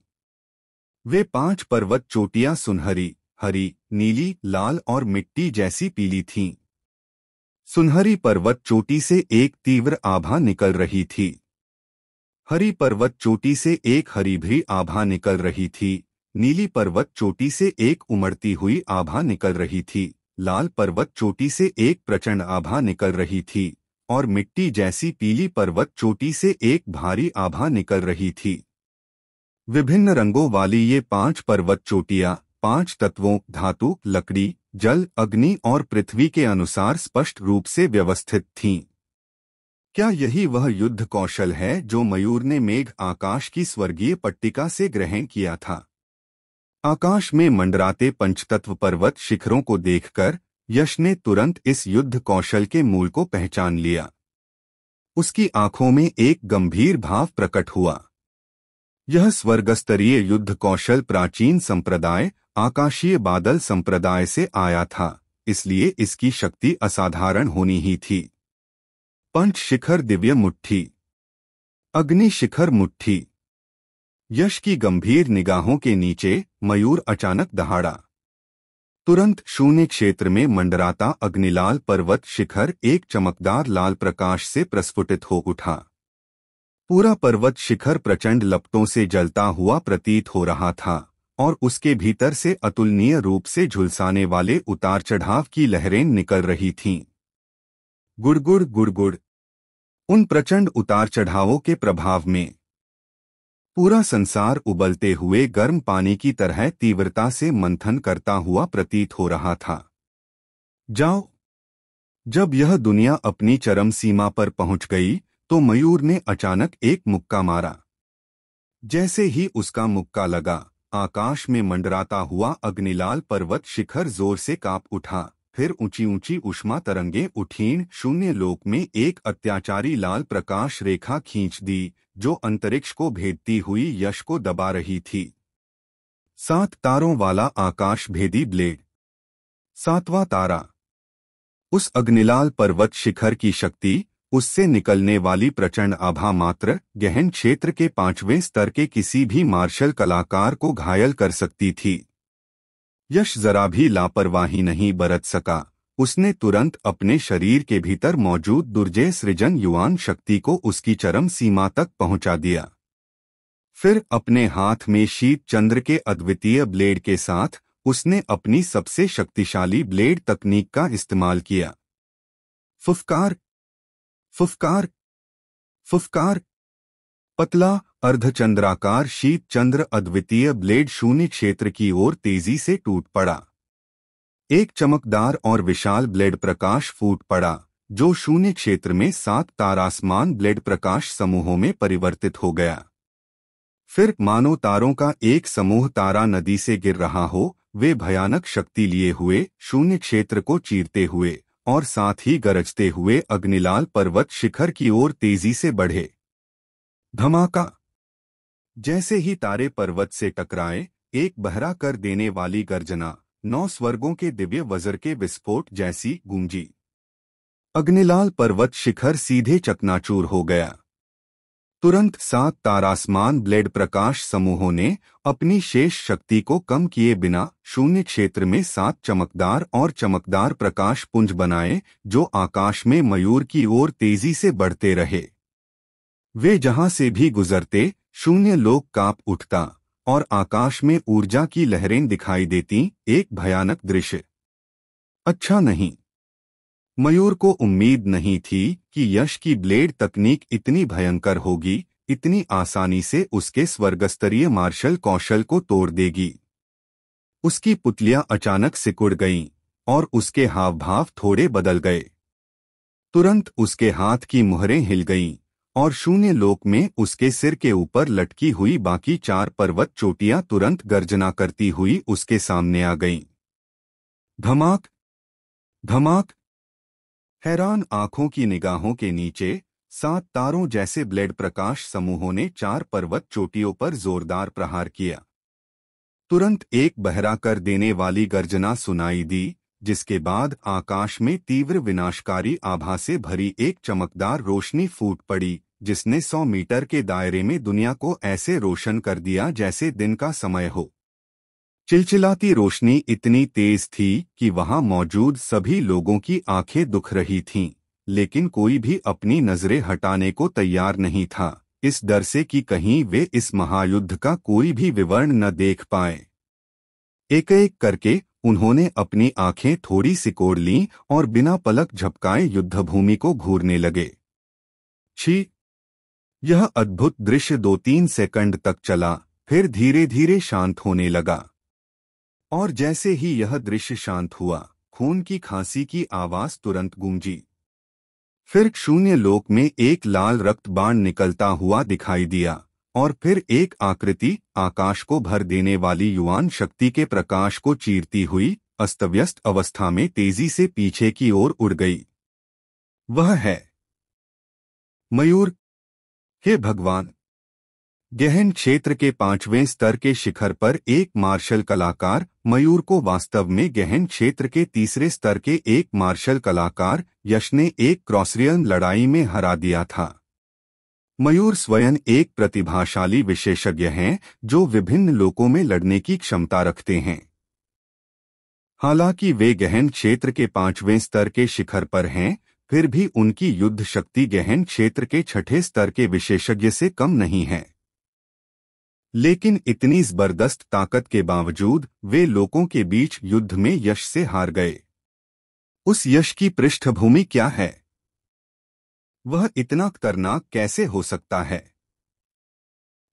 वे 5 पर्वत चोटियां सुनहरी, हरी, नीली, लाल और मिट्टी जैसी पीली थीं। सुनहरी पर्वत चोटी से एक तीव्र आभा निकल रही थी। हरी पर्वत चोटी से एक हरीभरी आभा निकल रही थी। नीली पर्वत चोटी से एक उमड़ती हुई आभा निकल रही थी। लाल पर्वत चोटी से एक प्रचंड आभा निकल रही थी और मिट्टी जैसी पीली पर्वत चोटी से एक भारी आभा निकल रही थी। विभिन्न रंगों वाली ये 5 पर्वत चोटियां 5 तत्वों धातु, लकड़ी, जल, अग्नि और पृथ्वी के अनुसार स्पष्ट रूप से व्यवस्थित थीं। क्या यही वह युद्ध कौशल है जो मयूर ने मेघ आकाश की स्वर्गीय पट्टिका से ग्रहण किया था? आकाश में मंडराते पंचतत्व पर्वत शिखरों को देखकर यश ने तुरंत इस युद्ध कौशल के मूल को पहचान लिया। उसकी आंखों में एक गंभीर भाव प्रकट हुआ। यह स्वर्गस्तरीय युद्ध कौशल प्राचीन संप्रदाय आकाशीय बादल संप्रदाय से आया था, इसलिए इसकी शक्ति असाधारण होनी ही थी। पंच शिखर दिव्य मुट्ठी। अग्नि शिखर मुट्ठी। यश की गंभीर निगाहों के नीचे मयूर अचानक दहाड़ा। तुरंत शून्य क्षेत्र में मंडराता अग्निलाल पर्वत शिखर एक चमकदार लाल प्रकाश से प्रस्फुटित हो उठा। पूरा पर्वत शिखर प्रचंड लपटों से जलता हुआ प्रतीत हो रहा था और उसके भीतर से अतुलनीय रूप से झुलसाने वाले उतार चढ़ाव की लहरें निकल रही थीं। गुड़गुड़ गुड़गुड़। उन प्रचंड उतार चढ़ावों के प्रभाव में पूरा संसार उबलते हुए गर्म पानी की तरह तीव्रता से मंथन करता हुआ प्रतीत हो रहा था। जाओ। जब यह दुनिया अपनी चरम सीमा पर पहुंच गई तो मयूर ने अचानक एक मुक्का मारा। जैसे ही उसका मुक्का लगा, आकाश में मंडराता हुआ अग्निलाल पर्वत शिखर जोर से कांप उठा। फिर ऊंची ऊंची उष्मा तरंगें उठीं, शून्य लोक में एक अत्याचारी लाल प्रकाश रेखा खींच दी, जो अंतरिक्ष को भेदती हुई यश को दबा रही थी। 7 तारों वाला आकाश भेदी ब्लेड। 7वां तारा। उस अग्निलाल पर्वत शिखर की शक्ति, उससे निकलने वाली प्रचंड आभा मात्र गहन क्षेत्र के 5वें स्तर के किसी भी मार्शल कलाकार को घायल कर सकती थी। यश जरा भी लापरवाही नहीं बरत सका। उसने तुरंत अपने शरीर के भीतर मौजूद दुर्जय सृजन युवान शक्ति को उसकी चरम सीमा तक पहुंचा दिया। फिर अपने हाथ में शीत चंद्र के अद्वितीय ब्लेड के साथ उसने अपनी सबसे शक्तिशाली ब्लेड तकनीक का इस्तेमाल किया। फुफकार, फुफकार, फुफकार। पतला अर्धचंद्राकार शीत चंद्र अद्वितीय ब्लेड शून्य क्षेत्र की ओर तेजी से टूट पड़ा। एक चमकदार और विशाल ब्लेड प्रकाश फूट पड़ा, जो शून्य क्षेत्र में 7 तारासमान ब्लेड प्रकाश समूहों में परिवर्तित हो गया। फिर मानो तारों का एक समूह तारा नदी से गिर रहा हो, वे भयानक शक्ति लिए हुए शून्य क्षेत्र को चीरते हुए और साथ ही गरजते हुए अग्निलाल पर्वत शिखर की ओर तेजी से बढ़े। धमाका। जैसे ही तारे पर्वत से टकराए, एक बहरा कर देने वाली गर्जना 9 स्वर्गों के दिव्य वज्र के विस्फोट जैसी गूंजी। अग्निलाल पर्वत शिखर सीधे चकनाचूर हो गया। तुरंत 7 तारासमान ब्लेड प्रकाश समूहों ने अपनी शेष शक्ति को कम किए बिना शून्य क्षेत्र में 7 चमकदार प्रकाश पुंज बनाए, जो आकाश में मयूर की ओर तेजी से बढ़ते रहे। वे जहां से भी गुजरते, शून्य लोक कांप उठता और आकाश में ऊर्जा की लहरें दिखाई देती। एक भयानक दृश्य। अच्छा नहीं। मयूर को उम्मीद नहीं थी कि यश की ब्लेड तकनीक इतनी भयंकर होगी, इतनी आसानी से उसके स्वर्गस्तरीय मार्शल कौशल को तोड़ देगी। उसकी पुतलियां अचानक सिकुड़ गईं और उसके हाव भाव थोड़े बदल गए। तुरंत उसके हाथ की मुहरें हिल गईं और शून्य लोक में उसके सिर के ऊपर लटकी हुई बाकी 4 पर्वत चोटियां तुरंत गर्जना करती हुई उसके सामने आ गईं। धमाक, धमाक। हैरान आंखों की निगाहों के नीचे 7 तारों जैसे ब्लेड प्रकाश समूहों ने 4 पर्वत चोटियों पर जोरदार प्रहार किया। तुरंत एक बहरा कर देने वाली गर्जना सुनाई दी, जिसके बाद आकाश में तीव्र विनाशकारी आभा से भरी एक चमकदार रोशनी फूट पड़ी, जिसने 100 मीटर के दायरे में दुनिया को ऐसे रोशन कर दिया जैसे दिन का समय हो। चिलचिलाती रोशनी इतनी तेज थी कि वहां मौजूद सभी लोगों की आंखें दुख रही थीं, लेकिन कोई भी अपनी नजरें हटाने को तैयार नहीं था, इस डर से कि कहीं वे इस महायुद्ध का कोई भी विवरण न देख पाए। एक एक करके उन्होंने अपनी आंखें थोड़ी सिकोड़ लीं और बिना पलक झपकाए युद्धभूमि को घूरने लगे। छी! यह अद्भुत दृश्य 2-3 सेकंड तक चला, फिर धीरे धीरे शांत होने लगा। और जैसे ही यह दृश्य शांत हुआ, खून की खांसी की आवाज तुरंत गूंजी। फिर शून्य लोक में एक लाल रक्त बाण निकलता हुआ दिखाई दिया और फिर एक आकृति आकाश को भर देने वाली युवान शक्ति के प्रकाश को चीरती हुई अस्तव्यस्त अवस्था में तेजी से पीछे की ओर उड़ गई। वह है मयूर। हे भगवान! गहन क्षेत्र के 5वें स्तर के शिखर पर एक मार्शल कलाकार मयूर को वास्तव में गहन क्षेत्र के 3रे स्तर के एक मार्शल कलाकार यश ने एक क्रॉसरियन लड़ाई में हरा दिया था। मयूर स्वयं एक प्रतिभाशाली विशेषज्ञ हैं जो विभिन्न लोकों में लड़ने की क्षमता रखते हैं। हालांकि वे गहन क्षेत्र के 5वें स्तर के शिखर पर हैं, फिर भी उनकी युद्ध शक्ति गहन क्षेत्र के 6ठे स्तर के विशेषज्ञ से कम नहीं है। लेकिन इतनी जबरदस्त ताकत के बावजूद वे लोगों के बीच युद्ध में यश से हार गए। उस यश की पृष्ठभूमि क्या है? वह इतना खतरनाक कैसे हो सकता है?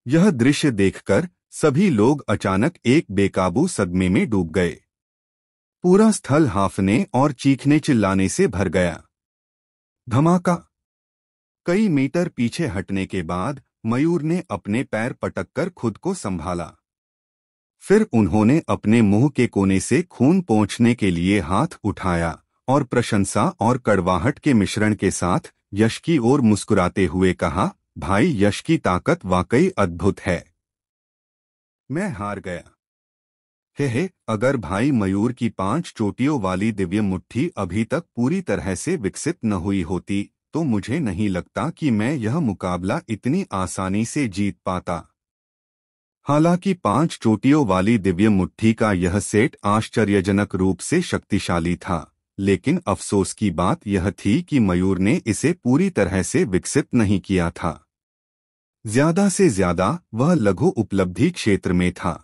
यह दृश्य देखकर सभी लोग अचानक एक बेकाबू सदमे में डूब गए। पूरा स्थल हाफने और चीखने चिल्लाने से भर गया। धमाका। कई मीटर पीछे हटने के बाद मयूर ने अपने पैर पटककर खुद को संभाला। फिर उन्होंने अपने मुंह के कोने से खून पोंछने के लिए हाथ उठाया और प्रशंसा और कड़वाहट के मिश्रण के साथ यश की ओर मुस्कुराते हुए कहा, भाई यश की ताकत वाकई अद्भुत है। मैं हार गया। हे, अगर भाई मयूर की 5 चोटियों वाली दिव्य मुट्ठी अभी तक पूरी तरह से विकसित न हुई होती, तो मुझे नहीं लगता कि मैं यह मुकाबला इतनी आसानी से जीत पाता। हालांकि 5 चोटियों वाली दिव्य मुट्ठी का यह सेट आश्चर्यजनक रूप से शक्तिशाली था, लेकिन अफसोस की बात यह थी कि मयूर ने इसे पूरी तरह से विकसित नहीं किया था। ज्यादा से ज्यादा वह लघु उपलब्धि क्षेत्र में था।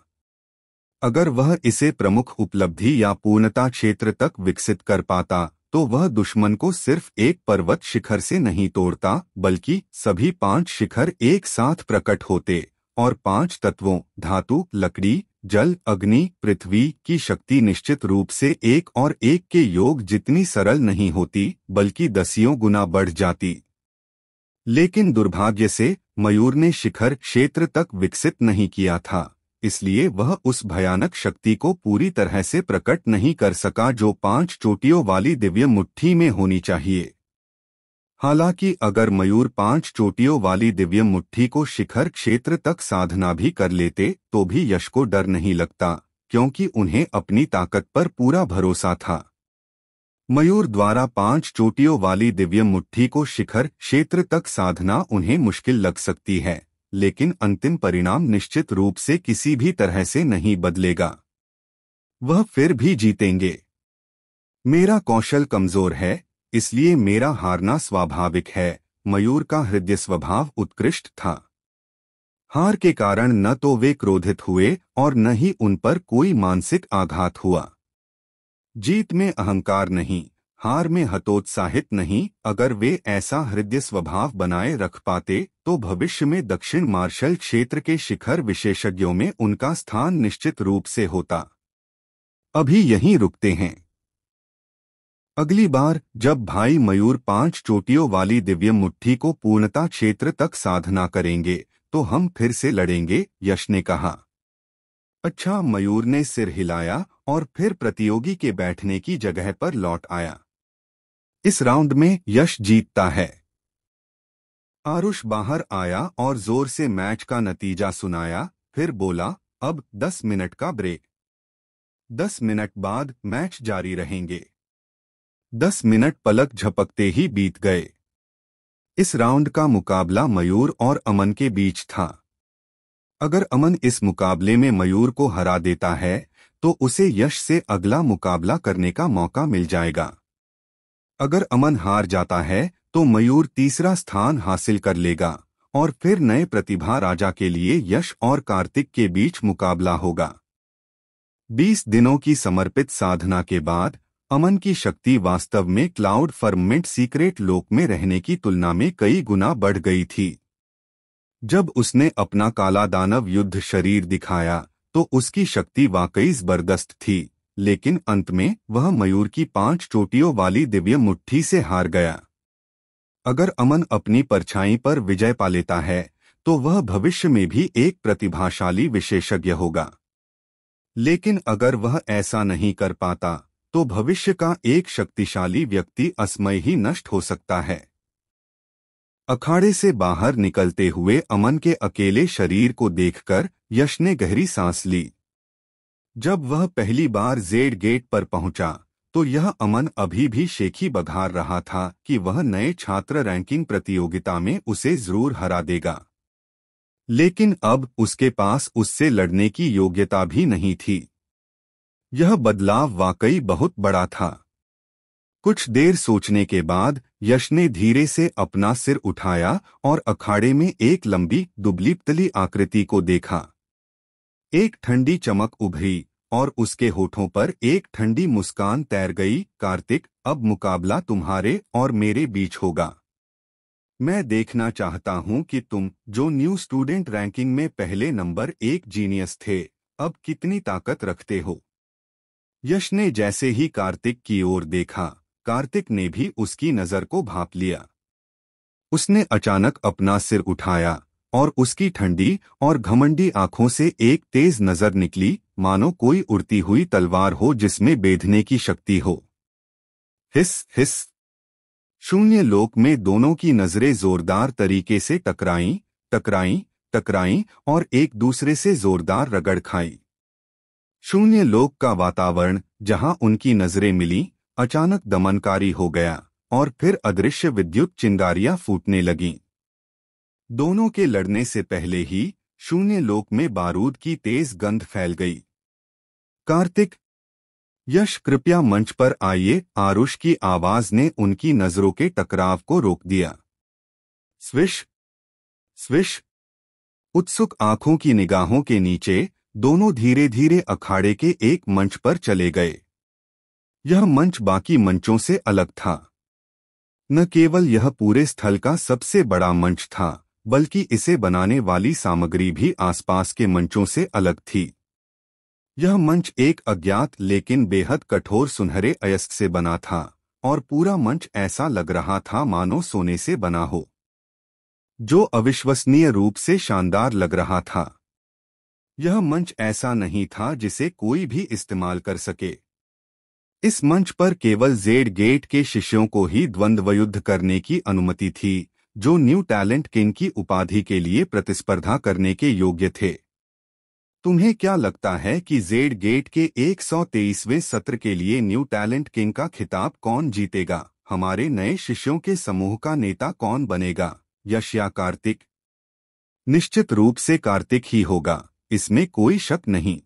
अगर वह इसे प्रमुख उपलब्धि या पूर्णता क्षेत्र तक विकसित कर पाता तो वह दुश्मन को सिर्फ एक पर्वत शिखर से नहीं तोड़ता, बल्कि सभी 5 शिखर एक साथ प्रकट होते और 5 तत्वों धातु, लकड़ी, जल, अग्नि, पृथ्वी की शक्ति निश्चित रूप से एक और एक के योग जितनी सरल नहीं होती, बल्कि दसियों गुना बढ़ जाती। लेकिन दुर्भाग्य से मयूर ने शिखर क्षेत्र तक विकसित नहीं किया था, इसलिए वह उस भयानक शक्ति को पूरी तरह से प्रकट नहीं कर सका जो 5 चोटियों वाली दिव्य मुट्ठी में होनी चाहिए। हालांकि अगर मयूर 5 चोटियों वाली दिव्य मुट्ठी को शिखर क्षेत्र तक साधना भी कर लेते तो भी यश को डर नहीं लगता, क्योंकि उन्हें अपनी ताकत पर पूरा भरोसा था। मयूर द्वारा 5 चोटियों वाली दिव्य मुट्ठी को शिखर क्षेत्र तक साधना उन्हें मुश्किल लग सकती है, लेकिन अंतिम परिणाम निश्चित रूप से किसी भी तरह से नहीं बदलेगा। वह फिर भी जीतेंगे। मेरा कौशल कमजोर है, इसलिए मेरा हारना स्वाभाविक है। मयूर का हृदय स्वभाव उत्कृष्ट था। हार के कारण न तो वे क्रोधित हुए और न ही उन पर कोई मानसिक आघात हुआ। जीत में अहंकार नहीं, हार में हतोत्साहित नहीं। अगर वे ऐसा हृदय स्वभाव बनाए रख पाते तो भविष्य में दक्षिण मार्शल क्षेत्र के शिखर विशेषज्ञों में उनका स्थान निश्चित रूप से होता। अभी यहीं रुकते हैं। अगली बार जब भाई मयूर 5 चोटियों वाली दिव्य मुट्ठी को पूर्णता क्षेत्र तक साधना करेंगे तो हम फिर से लड़ेंगे, यश ने कहा। अच्छा, मयूर ने सिर हिलाया और फिर प्रतियोगी के बैठने की जगह पर लौट आया। इस राउंड में यश जीतता है। आरुष बाहर आया और जोर से मैच का नतीजा सुनाया, फिर बोला, अब 10 मिनट का ब्रेक। 10 मिनट बाद मैच जारी रहेंगे। 10 मिनट पलक झपकते ही बीत गए। इस राउंड का मुकाबला मयूर और अमन के बीच था। अगर अमन इस मुकाबले में मयूर को हरा देता है तो उसे यश से अगला मुकाबला करने का मौका मिल जाएगा। अगर अमन हार जाता है तो मयूर तीसरा स्थान हासिल कर लेगा और फिर नए प्रतिभा राजा के लिए यश और कार्तिक के बीच मुकाबला होगा। 20 दिनों की समर्पित साधना के बाद अमन की शक्ति वास्तव में क्लाउड फर्ममेंट सीक्रेट लोक में रहने की तुलना में कई गुना बढ़ गई थी। जब उसने अपना काला दानव युद्ध शरीर दिखाया तो उसकी शक्ति वाकई जबरदस्त थी, लेकिन अंत में वह मयूर की 5 चोटियों वाली दिव्य मुट्ठी से हार गया। अगर अमन अपनी परछाई पर विजय पा लेता है तो वह भविष्य में भी एक प्रतिभाशाली विशेषज्ञ होगा, लेकिन अगर वह ऐसा नहीं कर पाता तो भविष्य का एक शक्तिशाली व्यक्ति असमय ही नष्ट हो सकता है। अखाड़े से बाहर निकलते हुए अमन के अकेले शरीर को देखकर यश ने गहरी सांस ली। जब वह पहली बार जेड गेट पर पहुंचा तो यह अमन अभी भी शेखी बघार रहा था कि वह नए छात्र रैंकिंग प्रतियोगिता में उसे जरूर हरा देगा, लेकिन अब उसके पास उससे लड़ने की योग्यता भी नहीं थी। यह बदलाव वाकई बहुत बड़ा था। कुछ देर सोचने के बाद यश ने धीरे से अपना सिर उठाया और अखाड़े में एक लंबी दुबली पतली आकृति को देखा। एक ठंडी चमक उभरी और उसके होठों पर एक ठंडी मुस्कान तैर गई। कार्तिक, अब मुकाबला तुम्हारे और मेरे बीच होगा। मैं देखना चाहता हूं कि तुम, जो न्यू स्टूडेंट रैंकिंग में पहले नंबर 1 जीनियस थे, अब कितनी ताकत रखते हो। यश ने जैसे ही कार्तिक की ओर देखा, कार्तिक ने भी उसकी नजर को भांप लिया। उसने अचानक अपना सिर उठाया और उसकी ठंडी और घमंडी आंखों से एक तेज नजर निकली, मानो कोई उड़ती हुई तलवार हो जिसमें बेधने की शक्ति हो। हिस हिस। शून्य लोक में दोनों की नजरें जोरदार तरीके से टकराईं, टकराईं, टकराईं और एक दूसरे से जोरदार रगड़ खाई। शून्य लोक का वातावरण जहां उनकी नजरें मिलीं, अचानक दमनकारी हो गया और फिर अदृश्य विद्युत चिंगारियां फूटने लगीं। दोनों के लड़ने से पहले ही शून्य लोक में बारूद की तेज गंध फैल गई। कार्तिक, यश, कृपया मंच पर आइए। आरुष की आवाज ने उनकी नजरों के टकराव को रोक दिया। Swish swish. उत्सुक आंखों की निगाहों के नीचे दोनों धीरे धीरे अखाड़े के एक मंच पर चले गए। यह मंच बाकी मंचों से अलग था। न केवल यह पूरे स्थल का सबसे बड़ा मंच था, बल्कि इसे बनाने वाली सामग्री भी आसपास के मंचों से अलग थी। यह मंच एक अज्ञात लेकिन बेहद कठोर सुनहरे अयस्क से बना था, और पूरा मंच ऐसा लग रहा था मानो सोने से बना हो, जो अविश्वसनीय रूप से शानदार लग रहा था। यह मंच ऐसा नहीं था जिसे कोई भी इस्तेमाल कर सके। इस मंच पर केवल जेड गेट के शिष्यों को ही द्वंद्व युद्ध करने की अनुमति थी, जो न्यू टैलेंट किंग की उपाधि के लिए प्रतिस्पर्धा करने के योग्य थे। तुम्हें क्या लगता है कि जेड गेट के 123वें सत्र के लिए न्यू टैलेंट किंग का खिताब कौन जीतेगा? हमारे नए शिष्यों के समूह का नेता कौन बनेगा, यश या कार्तिक? निश्चित रूप से कार्तिक ही होगा, इसमें कोई शक नहीं।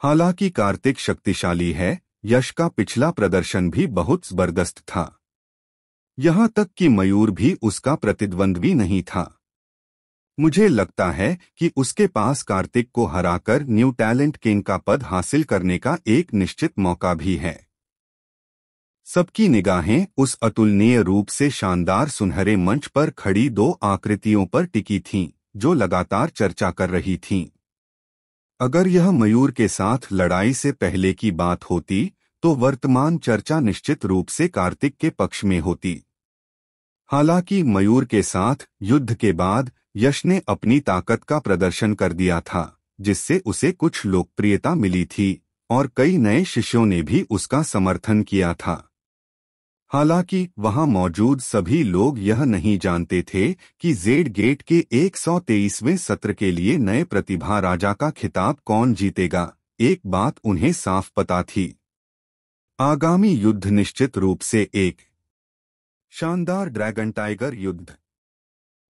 हालांकि कार्तिक शक्तिशाली है, यश का पिछला प्रदर्शन भी बहुत जबरदस्त था। यहां तक कि मयूर भी उसका प्रतिद्वंद्वी नहीं था। मुझे लगता है कि उसके पास कार्तिक को हराकर न्यू टैलेंट किंग का पद हासिल करने का एक निश्चित मौका भी है। सबकी निगाहें उस अतुलनीय रूप से शानदार सुनहरे मंच पर खड़ी दो आकृतियों पर टिकी थीं, जो लगातार चर्चा कर रही थीं। अगर यह मयूर के साथ लड़ाई से पहले की बात होती, तो वर्तमान चर्चा निश्चित रूप से कार्तिक के पक्ष में होती। हालांकि मयूर के साथ युद्ध के बाद यश ने अपनी ताकत का प्रदर्शन कर दिया था, जिससे उसे कुछ लोकप्रियता मिली थी, और कई नए शिष्यों ने भी उसका समर्थन किया था। हालांकि वहां मौजूद सभी लोग यह नहीं जानते थे कि जेड गेट के 123वें सत्र के लिए नए प्रतिभा राजा का खिताब कौन जीतेगा। एक बात उन्हें साफ पता थी, आगामी युद्ध निश्चित रूप से एक शानदार ड्रैगन टाइगर युद्ध।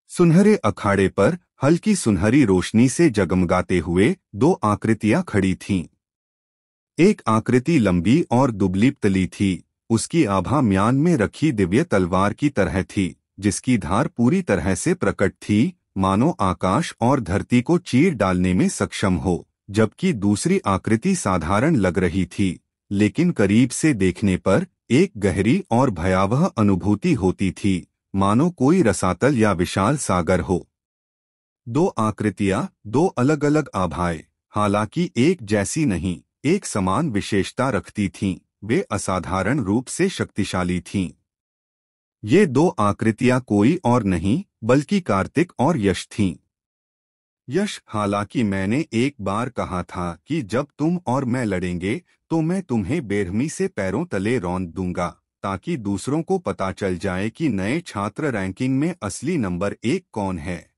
सुनहरे अखाड़े पर हल्की सुनहरी रोशनी से जगमगाते हुए दो आकृतियां खड़ी थीं। एक आकृति लंबी और दुबली-पतली थी, उसकी आभा म्यान में रखी दिव्य तलवार की तरह थी, जिसकी धार पूरी तरह से प्रकट थी, मानो आकाश और धरती को चीर डालने में सक्षम हो। जबकि दूसरी आकृति साधारण लग रही थी, लेकिन करीब से देखने पर एक गहरी और भयावह अनुभूति होती थी, मानो कोई रसातल या विशाल सागर हो। दो आकृतियां, दो अलग अलग आभाएं, हालांकि एक जैसी नहीं, एक समान विशेषता रखती थीं। वे असाधारण रूप से शक्तिशाली थीं। ये दो आकृतियां कोई और नहीं बल्कि कार्तिक और यश थीं। यश, हालांकि मैंने एक बार कहा था कि जब तुम और मैं लड़ेंगे तो मैं तुम्हें बेरहमी से पैरों तले रौंद दूंगा, ताकि दूसरों को पता चल जाए कि नए छात्र रैंकिंग में असली नंबर 1 कौन है।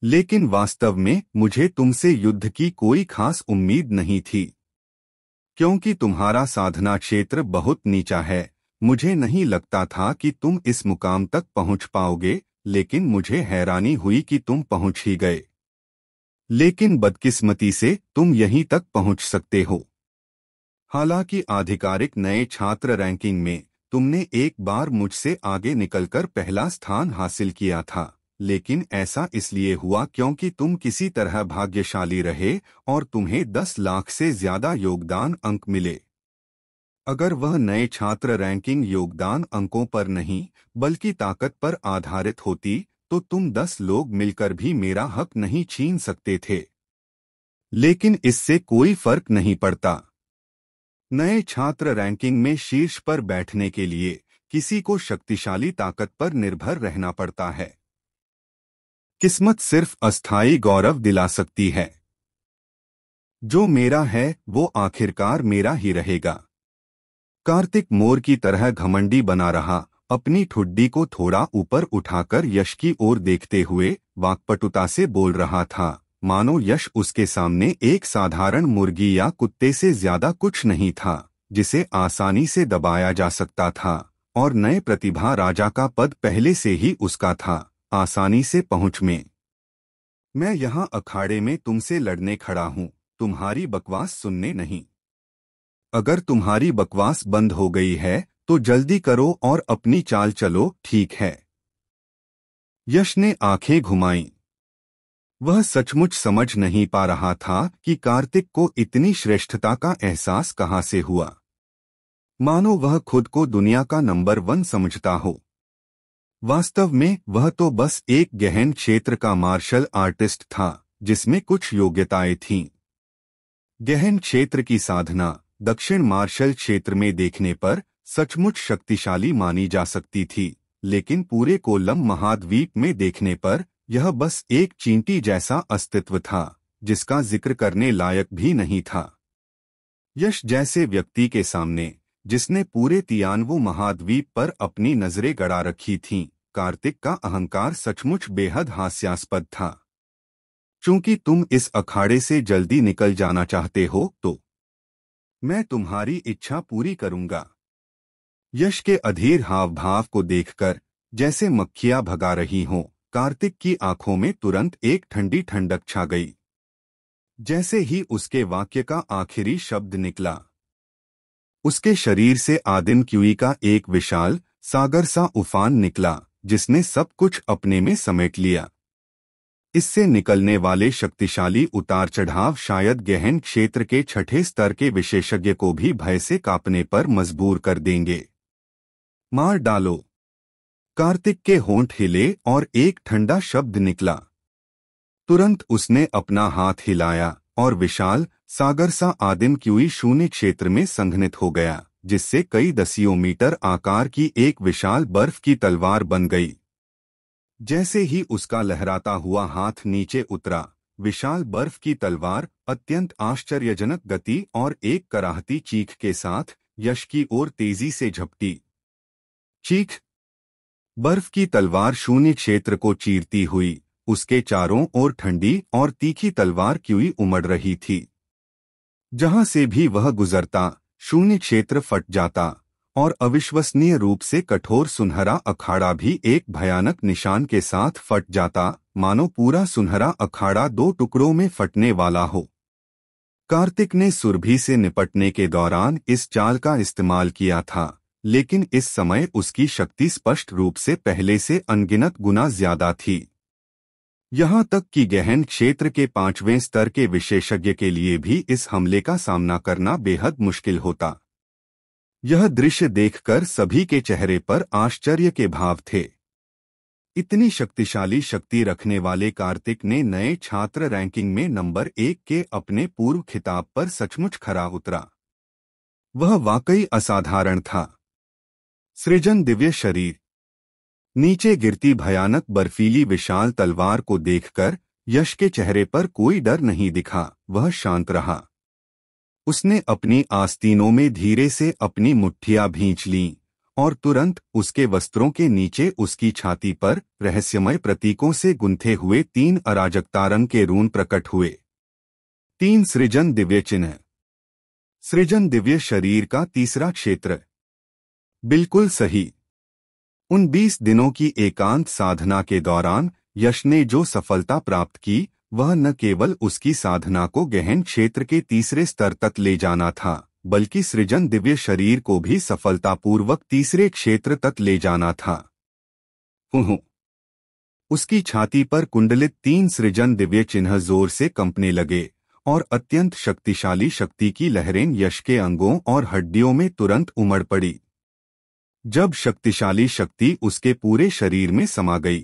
लेकिन वास्तव में मुझे तुमसे युद्ध की कोई खास उम्मीद नहीं थी, क्योंकि तुम्हारा साधना क्षेत्र बहुत नीचा है। मुझे नहीं लगता था कि तुम इस मुकाम तक पहुंच पाओगे, लेकिन मुझे हैरानी हुई कि तुम पहुंच ही गए। लेकिन बदकिस्मती से तुम यहीं तक पहुंच सकते हो। हालांकि आधिकारिक नए छात्र रैंकिंग में तुमने एक बार मुझसे आगे निकलकर पहला स्थान हासिल किया था, लेकिन ऐसा इसलिए हुआ क्योंकि तुम किसी तरह भाग्यशाली रहे और तुम्हें 10 लाख से ज्यादा योगदान अंक मिले। अगर वह नए छात्र रैंकिंग योगदान अंकों पर नहीं बल्कि ताकत पर आधारित होती, तो तुम 10 लोग मिलकर भी मेरा हक नहीं छीन सकते थे। लेकिन इससे कोई फर्क नहीं पड़ता। नए छात्र रैंकिंग में शीर्ष पर बैठने के लिए किसी को शक्तिशाली ताकत पर निर्भर रहना पड़ता है। किस्मत सिर्फ अस्थायी गौरव दिला सकती है। जो मेरा है वो आखिरकार मेरा ही रहेगा। कार्तिक मोर की तरह घमंडी बना रहा, अपनी ठुड्डी को थोड़ा ऊपर उठाकर यश की ओर देखते हुए वाक्पटुता से बोल रहा था, मानो यश उसके सामने एक साधारण मुर्गी या कुत्ते से ज्यादा कुछ नहीं था, जिसे आसानी से दबाया जा सकता था। और नए प्रतिभा राजा का पद पहले से ही उसका था, आसानी से पहुंच में। मैं यहाँ अखाड़े में तुमसे लड़ने खड़ा हूँ, तुम्हारी बकवास सुनने नहीं। अगर तुम्हारी बकवास बंद हो गई है तो जल्दी करो और अपनी चाल चलो, ठीक है? यश ने आंखें घुमाईं। वह सचमुच समझ नहीं पा रहा था कि कार्तिक को इतनी श्रेष्ठता का एहसास कहाँ से हुआ। मानो वह खुद को दुनिया का नंबर 1 समझता हो। वास्तव में वह तो बस एक गहन क्षेत्र का मार्शल आर्टिस्ट था जिसमें कुछ योग्यताएं थीं। गहन क्षेत्र की साधना दक्षिण मार्शल क्षेत्र में देखने पर सचमुच शक्तिशाली मानी जा सकती थी, लेकिन पूरे कोल्लम महाद्वीप में देखने पर यह बस एक चींटी जैसा अस्तित्व था जिसका जिक्र करने लायक भी नहीं था। यश जैसे व्यक्ति के सामने, जिसने पूरे तियानवु महाद्वीप पर अपनी नजरें गड़ा रखी थीं, कार्तिक का अहंकार सचमुच बेहद हास्यास्पद था। चूंकि तुम इस अखाड़े से जल्दी निकल जाना चाहते हो तो मैं तुम्हारी इच्छा पूरी करूंगा। यश के अधीर हाव भाव को देखकर जैसे मक्खियां भगा रही हों, कार्तिक की आंखों में तुरंत एक ठंडी ठंडक छा गई। जैसे ही उसके वाक्य का आखिरी शब्द निकला, उसके शरीर से आदिम क्यूई का एक विशाल सागर सा उफान निकला जिसने सब कुछ अपने में समेट लिया। इससे निकलने वाले शक्तिशाली उतार चढ़ाव शायद गहन क्षेत्र के छठे स्तर के विशेषज्ञ को भी भय से कांपने पर मजबूर कर देंगे। मार डालो। कार्तिक के होंठ हिले और एक ठंडा शब्द निकला। तुरंत उसने अपना हाथ हिलाया और विशाल सागर सा आदिम क्यूई शून्य क्षेत्र में संघनित हो गया, जिससे कई दसियों मीटर आकार की एक विशाल बर्फ की तलवार बन गई। जैसे ही उसका लहराता हुआ हाथ नीचे उतरा, विशाल बर्फ की तलवार अत्यंत आश्चर्यजनक गति और एक कराहती चीख के साथ यश की ओर तेजी से झपटी। चीख! बर्फ की तलवार शून्य क्षेत्र को चीरती हुई उसके चारों ओर ठंडी और तीखी तलवार क्यूई उमड़ रही थी। जहां से भी वह गुजरता, शून्य क्षेत्र फट जाता और अविश्वसनीय रूप से कठोर सुनहरा अखाड़ा भी एक भयानक निशान के साथ फट जाता, मानो पूरा सुनहरा अखाड़ा दो टुकड़ों में फटने वाला हो। कार्तिक ने सुरभि से निपटने के दौरान इस चाल का इस्तेमाल किया था, लेकिन इस समय उसकी शक्ति स्पष्ट रूप से पहले से अनगिनत गुना ज्यादा थी। यहाँ तक कि गहन क्षेत्र के 5वें स्तर के विशेषज्ञ के लिए भी इस हमले का सामना करना बेहद मुश्किल होता। यह दृश्य देखकर सभी के चेहरे पर आश्चर्य के भाव थे। इतनी शक्तिशाली शक्ति रखने वाले कार्तिक ने नए छात्र रैंकिंग में नंबर 1 के अपने पूर्व खिताब पर सचमुच खरा उतरा। वह वाकई असाधारण था। सृजन दिव्य शरीर। नीचे गिरती भयानक बर्फीली विशाल तलवार को देखकर यश के चेहरे पर कोई डर नहीं दिखा, वह शांत रहा। उसने अपनी आस्तीनों में धीरे से अपनी मुट्ठियां भींच लीं और तुरंत उसके वस्त्रों के नीचे उसकी छाती पर रहस्यमय प्रतीकों से गुंथे हुए 3 अराजकता रंग के रून प्रकट हुए। 3 सृजन दिव्य चिन्ह। सृजन दिव्य शरीर का तीसरा क्षेत्र। बिल्कुल सही। उन 20 दिनों की एकांत साधना के दौरान यश ने जो सफलता प्राप्त की, वह न केवल उसकी साधना को गहन क्षेत्र के तीसरे स्तर तक ले जाना था, बल्कि सृजन दिव्य शरीर को भी सफलतापूर्वक तीसरे क्षेत्र तक ले जाना था। उसकी छाती पर कुंडलित 3 सृजन दिव्य चिन्ह जोर से कंपने लगे और अत्यंत शक्तिशाली शक्ति की लहरें यश के अंगों और हड्डियों में तुरंत उमड़ पड़ी। जब शक्तिशाली शक्ति उसके पूरे शरीर में समा गई,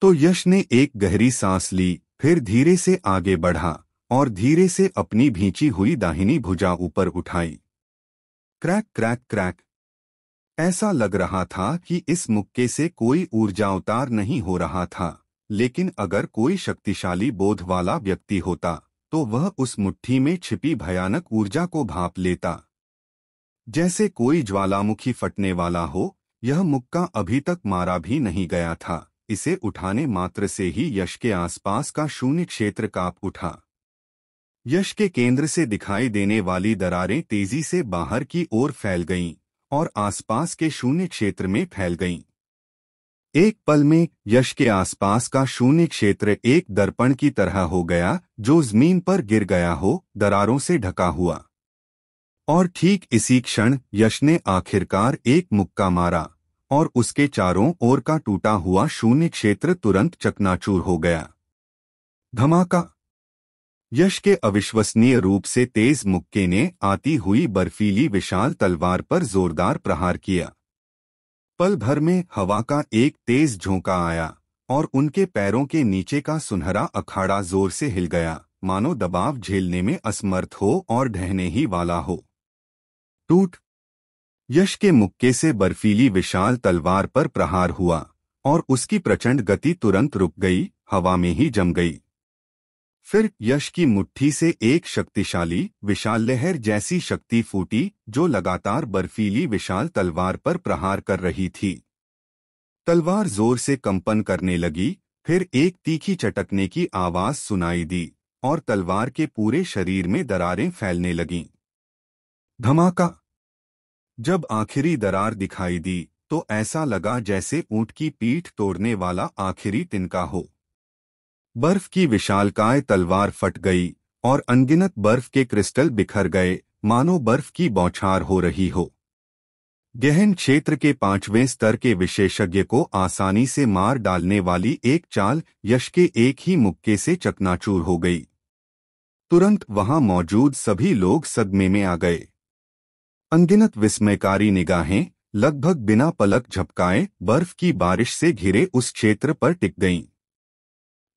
तो यश ने एक गहरी सांस ली, फिर धीरे से आगे बढ़ा और धीरे से अपनी भींची हुई दाहिनी भुजा ऊपर उठाई। Crack crack crack. ऐसा लग रहा था कि इस मुक्के से कोई ऊर्जा अवतार नहीं हो रहा था, लेकिन अगर कोई शक्तिशाली बोध वाला व्यक्ति होता तो वह उस मुट्ठी में छिपी भयानक ऊर्जा को भांप लेता। जैसे कोई ज्वालामुखी फटने वाला हो, यह मुक्का अभी तक मारा भी नहीं गया था। इसे उठाने मात्र से ही यश के आसपास का शून्य क्षेत्र कांप उठा। यश के केंद्र से दिखाई देने वाली दरारें तेजी से बाहर की ओर फैल गईं और आसपास के शून्य क्षेत्र में फैल गईं। एक पल में यश के आसपास का शून्य क्षेत्र एक दर्पण की तरह हो गया जो जमीन पर गिर गया हो, दरारों से ढका हुआ। और ठीक इसी क्षण यश ने आखिरकार एक मुक्का मारा और उसके चारों ओर का टूटा हुआ शून्य क्षेत्र तुरंत चकनाचूर हो गया। धमाका। यश के अविश्वसनीय रूप से तेज मुक्के ने आती हुई बर्फीली विशाल तलवार पर जोरदार प्रहार किया। पल भर में हवा का एक तेज झोंका आया और उनके पैरों के नीचे का सुनहरा अखाड़ा जोर से हिल गया, मानो दबाव झेलने में असमर्थ हो और ढहने ही वाला हो। टूट! यश के मुक्के से बर्फीली विशाल तलवार पर प्रहार हुआ और उसकी प्रचंड गति तुरंत रुक गई, हवा में ही जम गई। फिर यश की मुट्ठी से एक शक्तिशाली विशाल लहर जैसी शक्ति फूटी जो लगातार बर्फीली विशाल तलवार पर प्रहार कर रही थी। तलवार जोर से कंपन करने लगी, फिर एक तीखी चटकने की आवाज सुनाई दी और तलवार के पूरे शरीर में दरारें फैलने लगीं। धमाका! जब आखिरी दरार दिखाई दी तो ऐसा लगा जैसे ऊंट की पीठ तोड़ने वाला आखिरी तिनका हो। बर्फ की विशालकाय तलवार फट गई और अनगिनत बर्फ के क्रिस्टल बिखर गए, मानो बर्फ की बौछार हो रही हो। गहन क्षेत्र के 5वें स्तर के विशेषज्ञ को आसानी से मार डालने वाली एक चाल यश के एक ही मुक्के से चकनाचूर हो गई। तुरंत वहां मौजूद सभी लोग सदमे में आ गए। अनगिनत विस्मयकारी निगाहें लगभग बिना पलक झपकाए बर्फ की बारिश से घिरे उस क्षेत्र पर टिक गईं।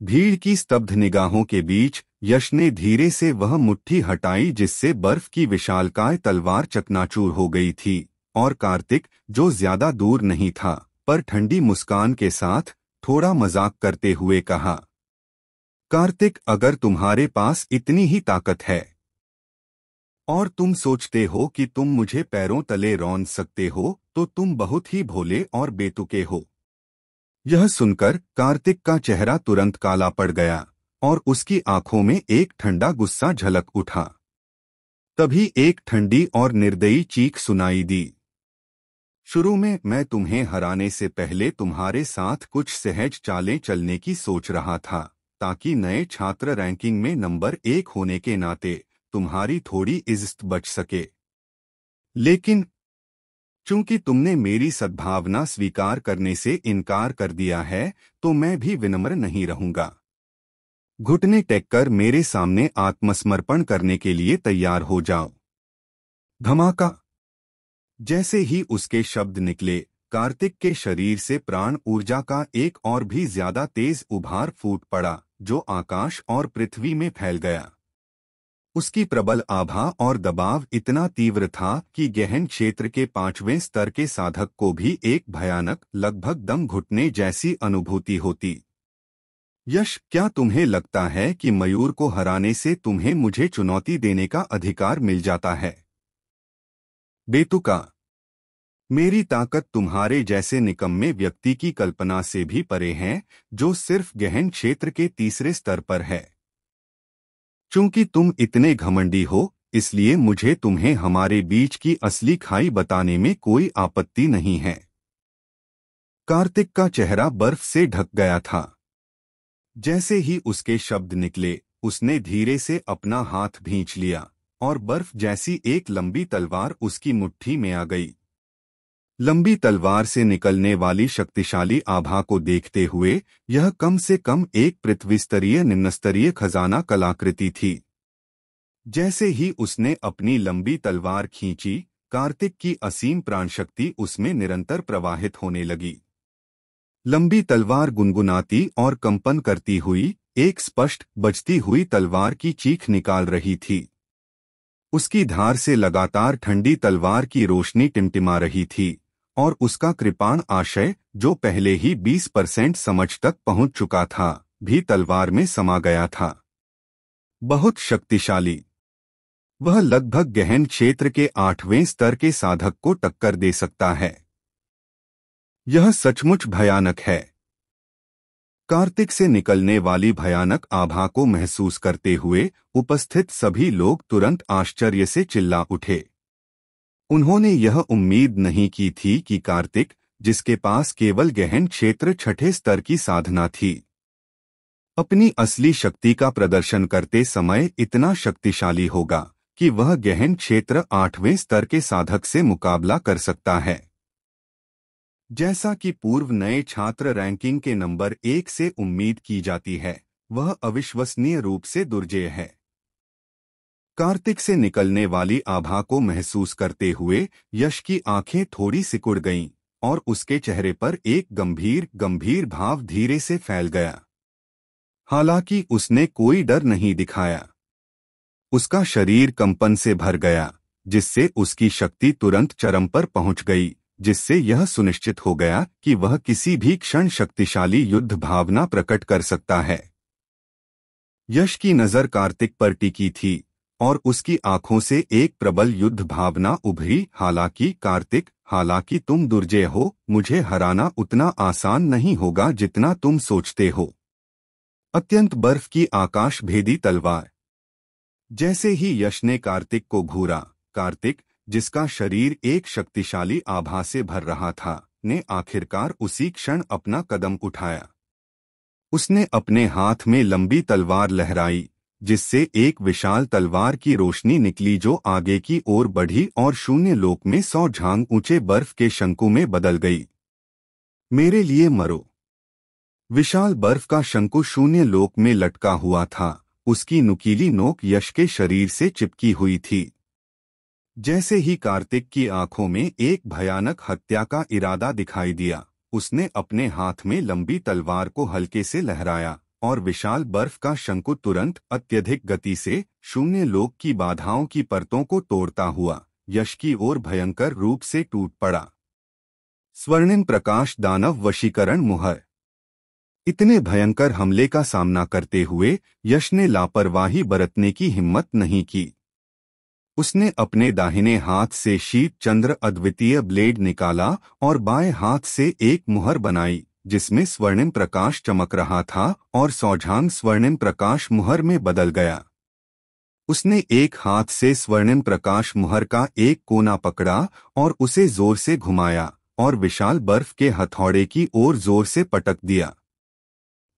भीड़ की स्तब्ध निगाहों के बीच यश ने धीरे से वह मुट्ठी हटाई जिससे बर्फ की विशालकाय तलवार चकनाचूर हो गई थी और कार्तिक, जो ज्यादा दूर नहीं था, पर ठंडी मुस्कान के साथ थोड़ा मजाक करते हुए कहा, कार्तिक, अगर तुम्हारे पास इतनी ही ताकत है और तुम सोचते हो कि तुम मुझे पैरों तले रौंद सकते हो, तो तुम बहुत ही भोले और बेतुके हो। यह सुनकर कार्तिक का चेहरा तुरंत काला पड़ गया और उसकी आंखों में एक ठंडा गुस्सा झलक उठा। तभी एक ठंडी और निर्दयी चीख सुनाई दी। शुरू में मैं तुम्हें हराने से पहले तुम्हारे साथ कुछ सहज चालें चलने की सोच रहा था, ताकि नए छात्र रैंकिंग में नंबर 1 होने के नाते तुम्हारी थोड़ी इज्जत बच सके। लेकिन चूंकि तुमने मेरी सद्भावना स्वीकार करने से इनकार कर दिया है, तो मैं भी विनम्र नहीं रहूंगा। घुटने टेककर मेरे सामने आत्मसमर्पण करने के लिए तैयार हो जाओ। धमाका! जैसे ही उसके शब्द निकले, कार्तिक के शरीर से प्राण ऊर्जा का एक और भी ज्यादा तेज उभार फूट पड़ा, जो आकाश और पृथ्वी में फैल गया। उसकी प्रबल आभा और दबाव इतना तीव्र था कि गहन क्षेत्र के 5वें स्तर के साधक को भी एक भयानक, लगभग दम घुटने जैसी अनुभूति होती। यश, क्या तुम्हें लगता है कि मयूर को हराने से तुम्हें मुझे चुनौती देने का अधिकार मिल जाता है? बेतुका! मेरी ताकत तुम्हारे जैसे निकम्मे व्यक्ति की कल्पना से भी परे है, जो सिर्फ गहन क्षेत्र के 3रे स्तर पर है। चूंकि तुम इतने घमंडी हो, इसलिए मुझे तुम्हें हमारे बीच की असली खाई बताने में कोई आपत्ति नहीं है। कार्तिक का चेहरा बर्फ से ढक गया था। जैसे ही उसके शब्द निकले, उसने धीरे से अपना हाथ भींच लिया और बर्फ जैसी एक लंबी तलवार उसकी मुट्ठी में आ गई। लंबी तलवार से निकलने वाली शक्तिशाली आभा को देखते हुए यह कम से कम एक पृथ्वी स्तरीय निम्नस्तरीय खजाना कलाकृति थी। जैसे ही उसने अपनी लंबी तलवार खींची, कार्तिक की असीम प्राणशक्ति उसमें निरंतर प्रवाहित होने लगी। लंबी तलवार गुनगुनाती और कंपन करती हुई एक स्पष्ट बजती हुई तलवार की चीख निकाल रही थी। उसकी धार से लगातार ठंडी तलवार की रोशनी टिमटिमा रही थी और उसका कृपाण आशय, जो पहले ही 20% समझ तक पहुंच चुका था, भी तलवार में समा गया था। बहुत शक्तिशाली। वह लगभग गहन क्षेत्र के 8वें स्तर के साधक को टक्कर दे सकता है। यह सचमुच भयानक है। कार्तिक से निकलने वाली भयानक आभा को महसूस करते हुए उपस्थित सभी लोग तुरंत आश्चर्य से चिल्ला उठे। उन्होंने यह उम्मीद नहीं की थी कि कार्तिक, जिसके पास केवल गहन क्षेत्र 6ठे स्तर की साधना थी, अपनी असली शक्ति का प्रदर्शन करते समय इतना शक्तिशाली होगा कि वह गहन क्षेत्र 8वें स्तर के साधक से मुकाबला कर सकता है। जैसा कि पूर्व नए छात्र रैंकिंग के नंबर 1 से उम्मीद की जाती है, वह अविश्वसनीय रूप से दुर्जेय है। कार्तिक से निकलने वाली आभा को महसूस करते हुए यश की आंखें थोड़ी सिकुड़ गईं और उसके चेहरे पर एक गंभीर गंभीर भाव धीरे से फैल गया। हालांकि उसने कोई डर नहीं दिखाया। उसका शरीर कंपन से भर गया, जिससे उसकी शक्ति तुरंत चरम पर पहुंच गई, जिससे यह सुनिश्चित हो गया कि वह किसी भी क्षण शक्तिशाली युद्ध भावना प्रकट कर सकता है। यश की नजर कार्तिक पर टिकी थी और उसकी आंखों से एक प्रबल युद्ध भावना उभरी। हालांकि कार्तिक, हालांकि तुम दुर्जय हो, मुझे हराना उतना आसान नहीं होगा जितना तुम सोचते हो। अत्यंत बर्फ की आकाश भेदी तलवार। जैसे ही यश ने कार्तिक को घूरा, कार्तिक, जिसका शरीर एक शक्तिशाली आभा से भर रहा था, ने आखिरकार उसी क्षण अपना कदम उठाया। उसने अपने हाथ में लंबी तलवार लहराई, जिससे एक विशाल तलवार की रोशनी निकली जो आगे की ओर बढ़ी और शून्य लोक में 100 झांग ऊंचे बर्फ के शंकु में बदल गई। मेरे लिए मरो। विशाल बर्फ का शंकु शून्य लोक में लटका हुआ था। उसकी नुकीली नोक यश के शरीर से चिपकी हुई थी। जैसे ही कार्तिक की आंखों में एक भयानक हत्या का इरादा दिखाई दिया, उसने अपने हाथ में लंबी तलवार को हल्के से लहराया और विशाल बर्फ का शंकु तुरंत अत्यधिक गति से शून्य लोक की बाधाओं की परतों को तोड़ता हुआ यश की ओर भयंकर रूप से टूट पड़ा। स्वर्णिम प्रकाश दानव वशीकरण मुहर। इतने भयंकर हमले का सामना करते हुए यश ने लापरवाही बरतने की हिम्मत नहीं की। उसने अपने दाहिने हाथ से शीत चंद्र अद्वितीय ब्लेड निकाला और बाएं हाथ से एक मुहर बनाई, जिसमें स्वर्णिम प्रकाश चमक रहा था और 100 झांग स्वर्णिम प्रकाश मुहर में बदल गया। उसने एक हाथ से स्वर्णिम प्रकाश मुहर का एक कोना पकड़ा और उसे जोर से घुमाया और विशाल बर्फ के हथौड़े की ओर जोर से पटक दिया।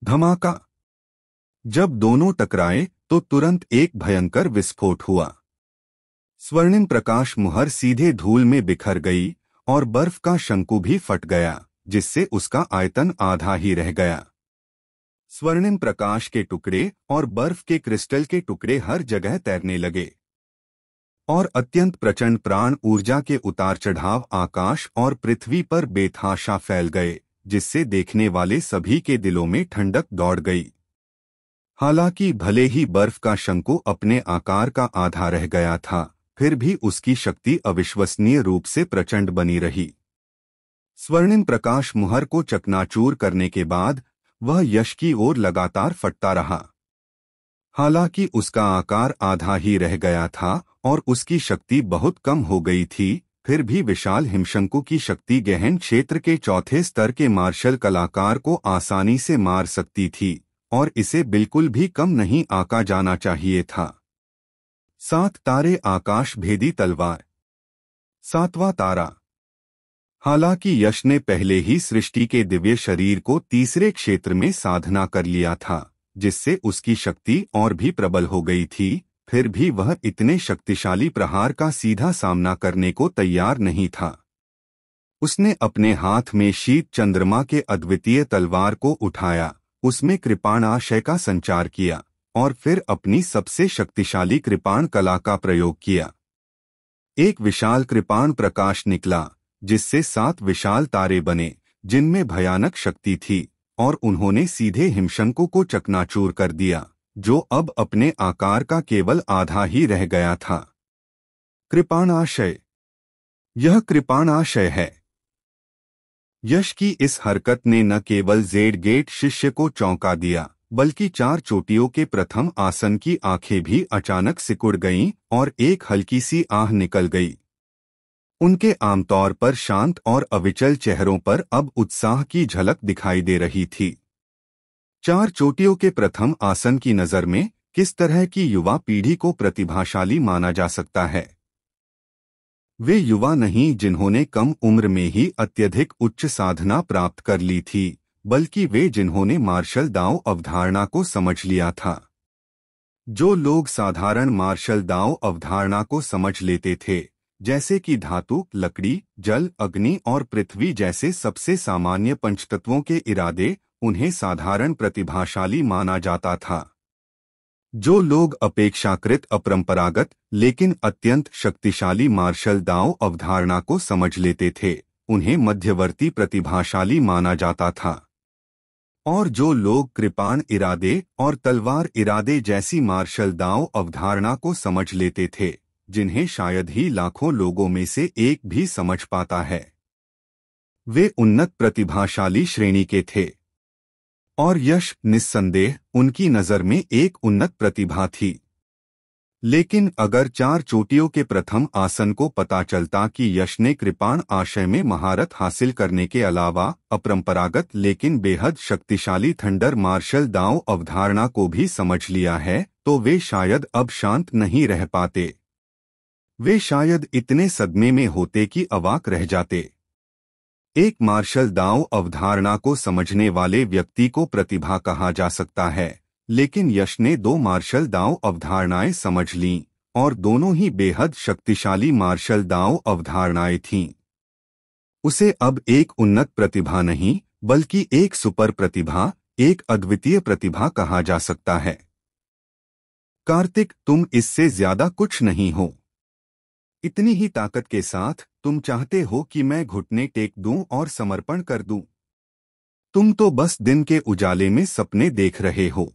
धमाका। जब दोनों टकराए तो तुरंत एक भयंकर विस्फोट हुआ। स्वर्णिम प्रकाश मुहर सीधे धूल में बिखर गई और बर्फ का शंकु भी फट गया, जिससे उसका आयतन आधा ही रह गया। स्वर्णिम प्रकाश के टुकड़े और बर्फ के क्रिस्टल के टुकड़े हर जगह तैरने लगे और अत्यंत प्रचंड प्राण ऊर्जा के उतार चढ़ाव आकाश और पृथ्वी पर बेतहाशा फैल गए, जिससे देखने वाले सभी के दिलों में ठंडक दौड़ गई। हालांकि भले ही बर्फ का शंकु अपने आकार का आधा रह गया था, फिर भी उसकी शक्ति अविश्वसनीय रूप से प्रचंड बनी रही। स्वर्णिम प्रकाश मुहर को चकनाचूर करने के बाद वह यश की ओर लगातार फटता रहा। हालांकि उसका आकार आधा ही रह गया था और उसकी शक्ति बहुत कम हो गई थी, फिर भी विशाल हिमशंकु की शक्ति गहन क्षेत्र के चौथे स्तर के मार्शल कलाकार को आसानी से मार सकती थी और इसे बिल्कुल भी कम नहीं आंका जाना चाहिए था। 7 तारे आकाश भेदी तलवार। 7वां तारा। हालांकि यश ने पहले ही सृष्टि के दिव्य शरीर को तीसरे क्षेत्र में साधना कर लिया था, जिससे उसकी शक्ति और भी प्रबल हो गई थी, फिर भी वह इतने शक्तिशाली प्रहार का सीधा सामना करने को तैयार नहीं था। उसने अपने हाथ में शीत चंद्रमा के अद्वितीय तलवार को उठाया, उसमें कृपाणाशय का संचार किया और फिर अपनी सबसे शक्तिशाली कृपाण कला का प्रयोग किया। एक विशाल कृपाण प्रकाश निकला, जिससे 7 विशाल तारे बने, जिनमें भयानक शक्ति थी और उन्होंने सीधे हिमशंकु को चकनाचूर कर दिया, जो अब अपने आकार का केवल आधा ही रह गया था। कृपाणाशय। यह कृपाणाशय है। यश की इस हरकत ने न केवल जेड गेट शिष्य को चौंका दिया, बल्कि 4 चोटियों के प्रथम आसन की आंखें भी अचानक सिकुड़ गईं और एक हल्की सी आह निकल गई। उनके आमतौर पर शांत और अविचल चेहरों पर अब उत्साह की झलक दिखाई दे रही थी। 4 चोटियों के प्रथम आसन की नज़र में किस तरह की युवा पीढ़ी को प्रतिभाशाली माना जा सकता है? वे युवा नहीं जिन्होंने कम उम्र में ही अत्यधिक उच्च साधना प्राप्त कर ली थी, बल्कि वे जिन्होंने मार्शल दांव अवधारणा को समझ लिया था। जो लोग साधारण मार्शल दांव अवधारणा को समझ लेते थे, जैसे कि धातु, लकड़ी, जल, अग्नि और पृथ्वी जैसे सबसे सामान्य पंचतत्वों के इरादे, उन्हें साधारण प्रतिभाशाली माना जाता था। जो लोग अपेक्षाकृत अपरंपरागत लेकिन अत्यंत शक्तिशाली मार्शल दाव अवधारणा को समझ लेते थे, उन्हें मध्यवर्ती प्रतिभाशाली माना जाता था। और जो लोग कृपाण इरादे और तलवार इरादे जैसी मार्शल दाव अवधारणा को समझ लेते थे, जिन्हें शायद ही लाखों लोगों में से एक भी समझ पाता है, वे उन्नत प्रतिभाशाली श्रेणी के थे। और यश निस्संदेह उनकी नज़र में एक उन्नत प्रतिभा थी। लेकिन अगर चार चोटियों के प्रथम आसन को पता चलता कि यश ने कृपाण आशय में महारत हासिल करने के अलावा अपरंपरागत लेकिन बेहद शक्तिशाली थंडर मार्शल दाव अवधारणा को भी समझ लिया है, तो वे शायद अब शांत नहीं रह पाते। वे शायद इतने सदमे में होते कि अवाक रह जाते। एक मार्शल दाव अवधारणा को समझने वाले व्यक्ति को प्रतिभा कहा जा सकता है, लेकिन यश ने दो मार्शल दाव अवधारणाएं समझ लीं, और दोनों ही बेहद शक्तिशाली मार्शल दाव अवधारणाएं थीं। उसे अब एक उन्नत प्रतिभा नहीं, बल्कि एक सुपर प्रतिभा, एक अद्वितीय प्रतिभा कहा जा सकता है। कार्तिक, तुम इससे ज्यादा कुछ नहीं हो। इतनी ही ताकत के साथ तुम चाहते हो कि मैं घुटने टेक दूं और समर्पण कर दूं। तुम तो बस दिन के उजाले में सपने देख रहे हो।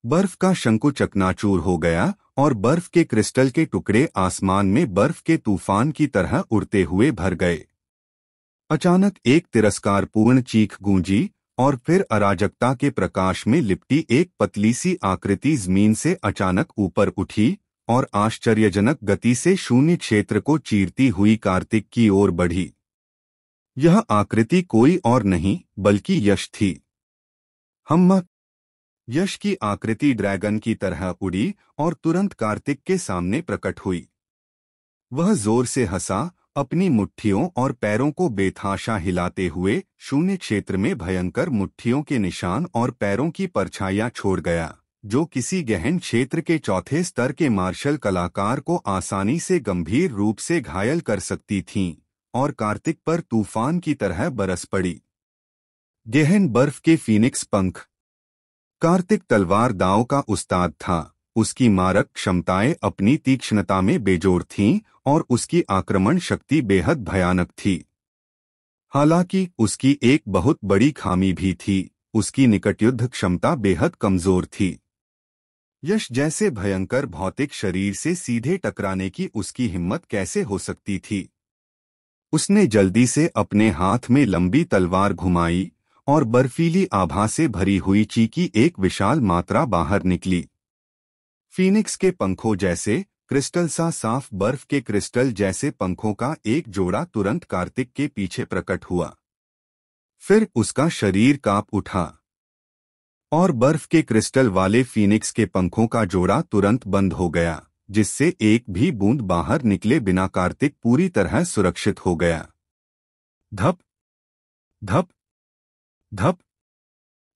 बर्फ का शंकु चकनाचूर हो गया और बर्फ के क्रिस्टल के टुकड़े आसमान में बर्फ के तूफान की तरह उड़ते हुए भर गए। अचानक एक तिरस्कारपूर्ण चीख गूंजी और फिर अराजकता के प्रकाश में लिपटी एक पतली सी आकृति जमीन से अचानक ऊपर उठी और आश्चर्यजनक गति से शून्य क्षेत्र को चीरती हुई कार्तिक की ओर बढ़ी। यह आकृति कोई और नहीं बल्कि यश थी। हम यश की आकृति ड्रैगन की तरह उड़ी और तुरंत कार्तिक के सामने प्रकट हुई। वह जोर से हंसा, अपनी मुट्ठियों और पैरों को बेतहाशा हिलाते हुए शून्य क्षेत्र में भयंकर मुट्ठियों के निशान और पैरों की परछाइयां छोड़ गया, जो किसी गहन क्षेत्र के चौथे स्तर के मार्शल कलाकार को आसानी से गंभीर रूप से घायल कर सकती थीं, और कार्तिक पर तूफान की तरह बरस पड़ी। गहन बर्फ के फीनिक्स पंख। कार्तिक तलवार दांव का उस्ताद था। उसकी मारक क्षमताएं अपनी तीक्ष्णता में बेजोड़ थीं और उसकी आक्रमण शक्ति बेहद भयानक थी। हालांकि उसकी एक बहुत बड़ी खामी भी थी, उसकी निकटयुद्ध क्षमता बेहद कमजोर थी। यश जैसे भयंकर भौतिक शरीर से सीधे टकराने की उसकी हिम्मत कैसे हो सकती थी? उसने जल्दी से अपने हाथ में लंबी तलवार घुमाई और बर्फीली आभा से भरी हुई ची की एक विशाल मात्रा बाहर निकली। फीनिक्स के पंखों जैसे, क्रिस्टल सा साफ बर्फ के क्रिस्टल जैसे पंखों का एक जोड़ा तुरंत कार्तिक के पीछे प्रकट हुआ। फिर उसका शरीर कांप उठा और बर्फ के क्रिस्टल वाले फीनिक्स के पंखों का जोड़ा तुरंत बंद हो गया, जिससे एक भी बूंद बाहर निकले बिना कार्तिक पूरी तरह सुरक्षित हो गया। धप धप धप।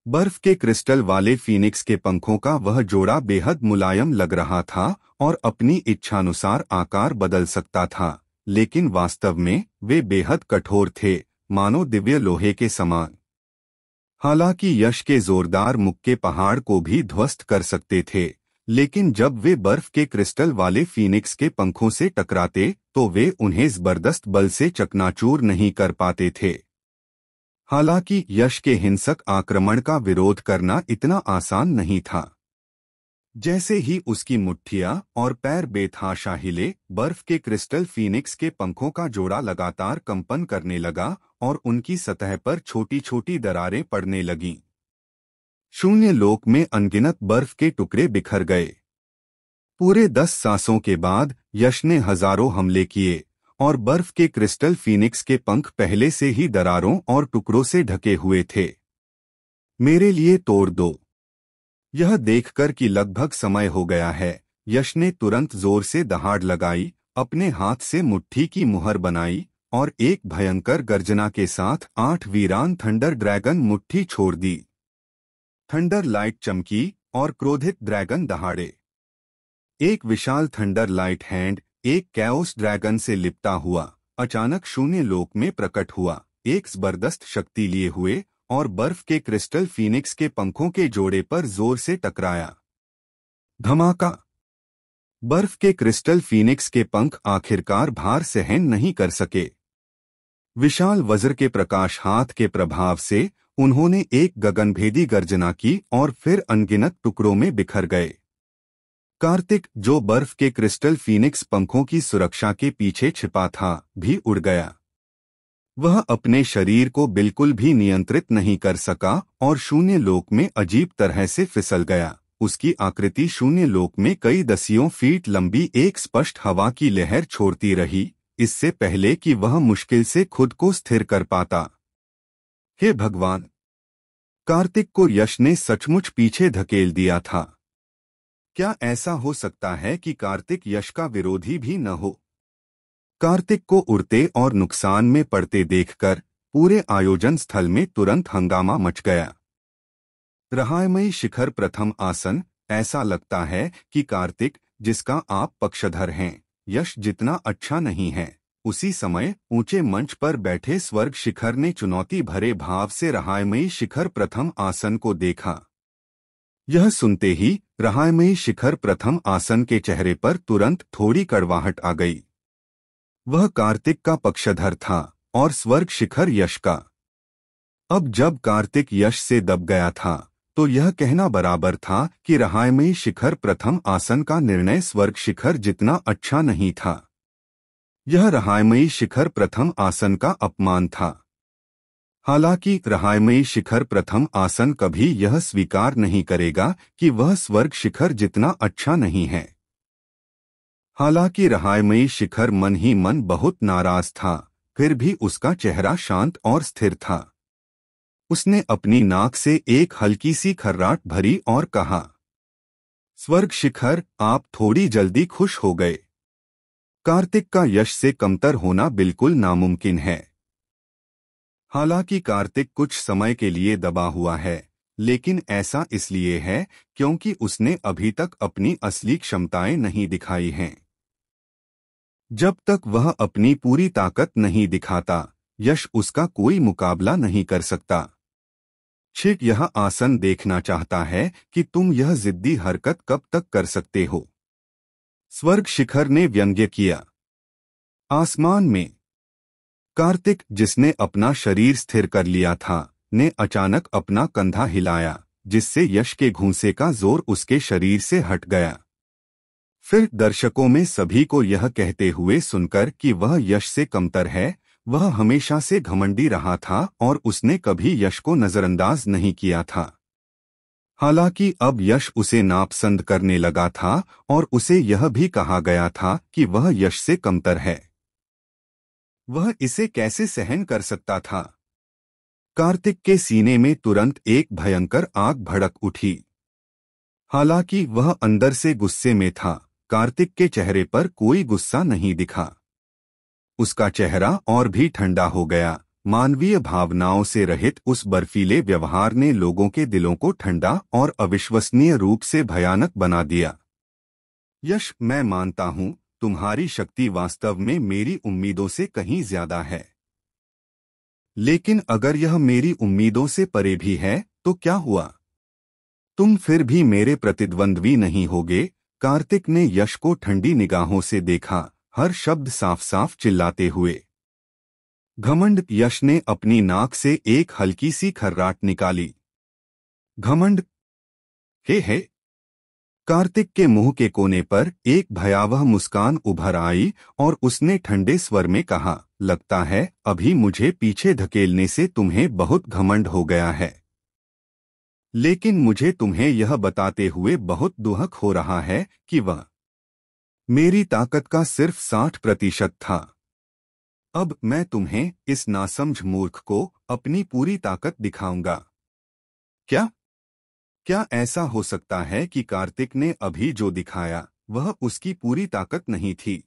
बर्फ के क्रिस्टल वाले फीनिक्स के पंखों का वह जोड़ा बेहद मुलायम लग रहा था और अपनी इच्छानुसार आकार बदल सकता था, लेकिन वास्तव में वे बेहद कठोर थे, मानो दिव्य लोहे के समान। हालांकि यश के जोरदार मुक्के पहाड़ को भी ध्वस्त कर सकते थे, लेकिन जब वे बर्फ के क्रिस्टल वाले फीनिक्स के पंखों से टकराते तो वे उन्हें जबरदस्त बल से चकनाचूर नहीं कर पाते थे। हालांकि यश के हिंसक आक्रमण का विरोध करना इतना आसान नहीं था। जैसे ही उसकी मुट्ठियां और पैर बेतहाशा हिले, बर्फ के क्रिस्टल फीनिक्स के पंखों का जोड़ा लगातार कंपन करने लगा और उनकी सतह पर छोटी छोटी दरारें पड़ने लगीं। शून्य लोक में अनगिनत बर्फ के टुकड़े बिखर गए। पूरे 10 सांसों के बाद यश ने हजारों हमले किए और बर्फ के क्रिस्टल फीनिक्स के पंख पहले से ही दरारों और टुकड़ों से ढके हुए थे। मेरे लिए तोड़ दो। यह देखकर कि लगभग समय हो गया है, यश ने तुरंत जोर से दहाड़ लगाई, अपने हाथ से मुट्ठी की मुहर बनाई और एक भयंकर गर्जना के साथ 8 वीरान थंडर ड्रैगन मुट्ठी छोड़ दी। थंडर लाइट चमकी और क्रोधित ड्रैगन दहाड़े। एक विशाल थंडर लाइट हैंड एक कैओस ड्रैगन से लिपटा हुआ अचानक शून्य लोक में प्रकट हुआ, एक जबरदस्त शक्ति लिए हुए, और बर्फ के क्रिस्टल फीनिक्स के पंखों के जोड़े पर जोर से टकराया। धमाका। बर्फ के क्रिस्टल फीनिक्स के पंख आखिरकार भार सहन नहीं कर सके। विशाल वज्र के प्रकाश हाथ के प्रभाव से उन्होंने एक गगनभेदी गर्जना की और फिर अनगिनत टुकड़ों में बिखर गए। कार्तिक, जो बर्फ के क्रिस्टल फीनिक्स पंखों की सुरक्षा के पीछे छिपा था, भी उड़ गया। वह अपने शरीर को बिल्कुल भी नियंत्रित नहीं कर सका और शून्य लोक में अजीब तरह से फिसल गया। उसकी आकृति शून्य लोक में कई दसियों फीट लंबी एक स्पष्ट हवा की लहर छोड़ती रही, इससे पहले कि वह मुश्किल से खुद को स्थिर कर पाता। हे भगवान! कार्तिक को यश ने सचमुच पीछे धकेल दिया था। क्या ऐसा हो सकता है कि कार्तिक यश का विरोधी भी न हो? कार्तिक को उड़ते और नुकसान में पड़ते देखकर पूरे आयोजन स्थल में तुरंत हंगामा मच गया। रहस्यमयी शिखर प्रथम आसन, ऐसा लगता है कि कार्तिक, जिसका आप पक्षधर हैं, यश जितना अच्छा नहीं है। उसी समय ऊंचे मंच पर बैठे स्वर्ग शिखर ने चुनौती भरे भाव से रहस्यमयी शिखर प्रथम आसन को देखा। यह सुनते ही रहस्यमयी शिखर प्रथम आसन के चेहरे पर तुरंत थोड़ी कड़वाहट आ गई। वह कार्तिक का पक्षधर था और स्वर्ग शिखर यश का। अब जब कार्तिक यश से दब गया था, तो यह कहना बराबर था कि रहस्यमयी शिखर प्रथम आसन का निर्णय स्वर्ग शिखर जितना अच्छा नहीं था। यह रहस्यमयी शिखर प्रथम आसन का अपमान था। हालांकि रहस्यमयी शिखर प्रथम आसन कभी यह स्वीकार नहीं करेगा कि वह स्वर्ग शिखर जितना अच्छा नहीं है। हालांकि रहस्यमयी शिखर मन ही मन बहुत नाराज था, फिर भी उसका चेहरा शांत और स्थिर था। उसने अपनी नाक से एक हल्की सी खर्राट भरी और कहा, स्वर्ग शिखर, आप थोड़ी जल्दी खुश हो गए। कार्तिक का यश से कमतर होना बिल्कुल नामुमकिन है। हालांकि कार्तिक कुछ समय के लिए दबा हुआ है, लेकिन ऐसा इसलिए है क्योंकि उसने अभी तक अपनी असली क्षमताएं नहीं दिखाई हैं। जब तक वह अपनी पूरी ताकत नहीं दिखाता, यश उसका कोई मुकाबला नहीं कर सकता। छिक यह आसन देखना चाहता है कि तुम यह जिद्दी हरकत कब तक कर सकते हो। स्वर्ग शिखर ने व्यंग्य किया। आसमान में कार्तिक, जिसने अपना शरीर स्थिर कर लिया था, ने अचानक अपना कंधा हिलाया, जिससे यश के घूंसे का जोर उसके शरीर से हट गया। फिर दर्शकों में सभी को यह कहते हुए सुनकर कि वह यश से कमतर है। वह हमेशा से घमंडी रहा था और उसने कभी यश को नजरअंदाज नहीं किया था। हालांकि अब यश उसे नापसंद करने लगा था और उसे यह भी कहा गया था कि वह यश से कमतर है। वह इसे कैसे सहन कर सकता था? कार्तिक के सीने में तुरंत एक भयंकर आग भड़क उठी। हालांकि वह अंदर से गुस्से में था, कार्तिक के चेहरे पर कोई गुस्सा नहीं दिखा। उसका चेहरा और भी ठंडा हो गया। मानवीय भावनाओं से रहित उस बर्फीले व्यवहार ने लोगों के दिलों को ठंडा और अविश्वसनीय रूप से भयानक बना दिया। यश, मैं मानता हूं, तुम्हारी शक्ति वास्तव में मेरी उम्मीदों से कहीं ज्यादा है। लेकिन अगर यह मेरी उम्मीदों से परे भी है, तो क्या हुआ? तुम फिर भी मेरे प्रतिद्वंद्वी नहीं होगे। कार्तिक ने यश को ठंडी निगाहों से देखा, हर शब्द साफ साफ चिल्लाते हुए। घमंड। यश ने अपनी नाक से एक हल्की सी खर्राट निकाली। घमंड? हे। कार्तिक के मुंह के कोने पर एक भयावह मुस्कान उभर आई और उसने ठंडे स्वर में कहा, लगता है अभी मुझे पीछे धकेलने से तुम्हें बहुत घमंड हो गया है। लेकिन मुझे तुम्हें यह बताते हुए बहुत दुहक हो रहा है कि वह मेरी ताकत का सिर्फ 60% था। अब मैं तुम्हें, इस नासमझ मूर्ख को, अपनी पूरी ताकत दिखाऊंगा। क्या ऐसा हो सकता है कि कार्तिक ने अभी जो दिखाया वह उसकी पूरी ताकत नहीं थी?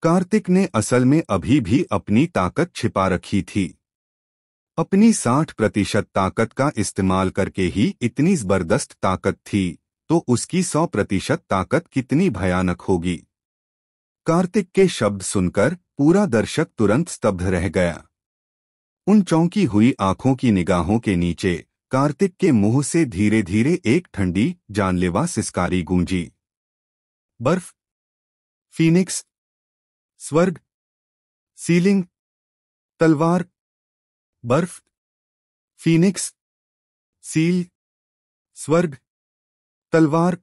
कार्तिक ने असल में अभी भी अपनी ताकत छिपा रखी थी। अपनी 60% ताकत का इस्तेमाल करके ही इतनी जबरदस्त ताकत थी, तो उसकी 100% ताकत कितनी भयानक होगी? कार्तिक के शब्द सुनकर पूरा दर्शक तुरंत स्तब्ध रह गया। उन चौंकी हुई आंखों की निगाहों के नीचे कार्तिक के मुंह से धीरे धीरे एक ठंडी जानलेवा सिसकारी गूंजी। बर्फ, फीनिक्स, स्वर्ग, सीलिंग, तलवार। बर्फ, फीनिक्स, सील, स्वर्ग, तलवार।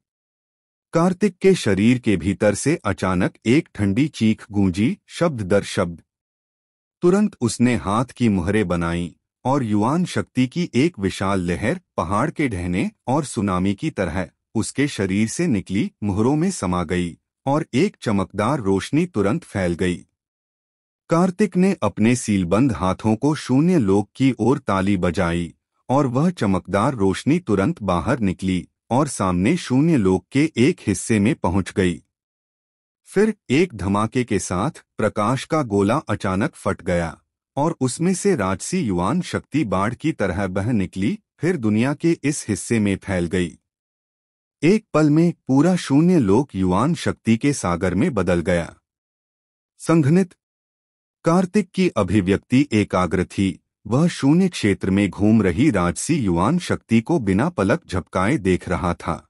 कार्तिक के शरीर के भीतर से अचानक एक ठंडी चीख गूंजी, शब्द दर शब्द। तुरंत उसने हाथ की मुहरें बनाई और युवान शक्ति की एक विशाल लहर पहाड़ के ढहने और सुनामी की तरह उसके शरीर से निकली, मुहरों में समा गई और एक चमकदार रोशनी तुरंत फैल गई। कार्तिक ने अपने सीलबंद हाथों को शून्य लोक की ओर ताली बजाई और वह चमकदार रोशनी तुरंत बाहर निकली और सामने शून्य लोक के एक हिस्से में पहुंच गई। फिर एक धमाके के साथ प्रकाश का गोला अचानक फट गया और उसमें से राजसी युवान शक्ति बाढ़ की तरह बह निकली, फिर दुनिया के इस हिस्से में फैल गई। एक पल में पूरा शून्य लोक युवान शक्ति के सागर में बदल गया। संघनित। कार्तिक की अभिव्यक्ति एकाग्र थी। वह शून्य क्षेत्र में घूम रही राजसी युवान शक्ति को बिना पलक झपकाए देख रहा था।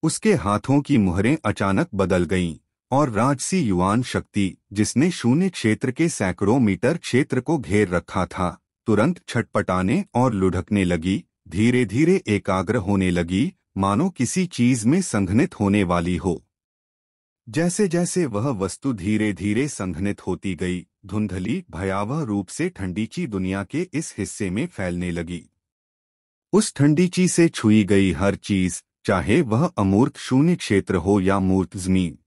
उसके हाथों की मुहरें अचानक बदल गईं और राजसी युवान शक्ति, जिसने शून्य क्षेत्र के सैकड़ों मीटर क्षेत्र को घेर रखा था, तुरंत छटपटाने और लुढ़कने लगी, धीरे धीरे एकाग्र होने लगी, मानो किसी चीज में संघनित होने वाली हो। जैसे जैसे वह वस्तु धीरे धीरे संघनित होती गई, धुंधली भयावह रूप से ठंडीची दुनिया के इस हिस्से में फैलने लगी। उस ठंडीची से छुई गई हर चीज, चाहे वह अमूर्त शून्य क्षेत्र हो या मूर्त जमीन,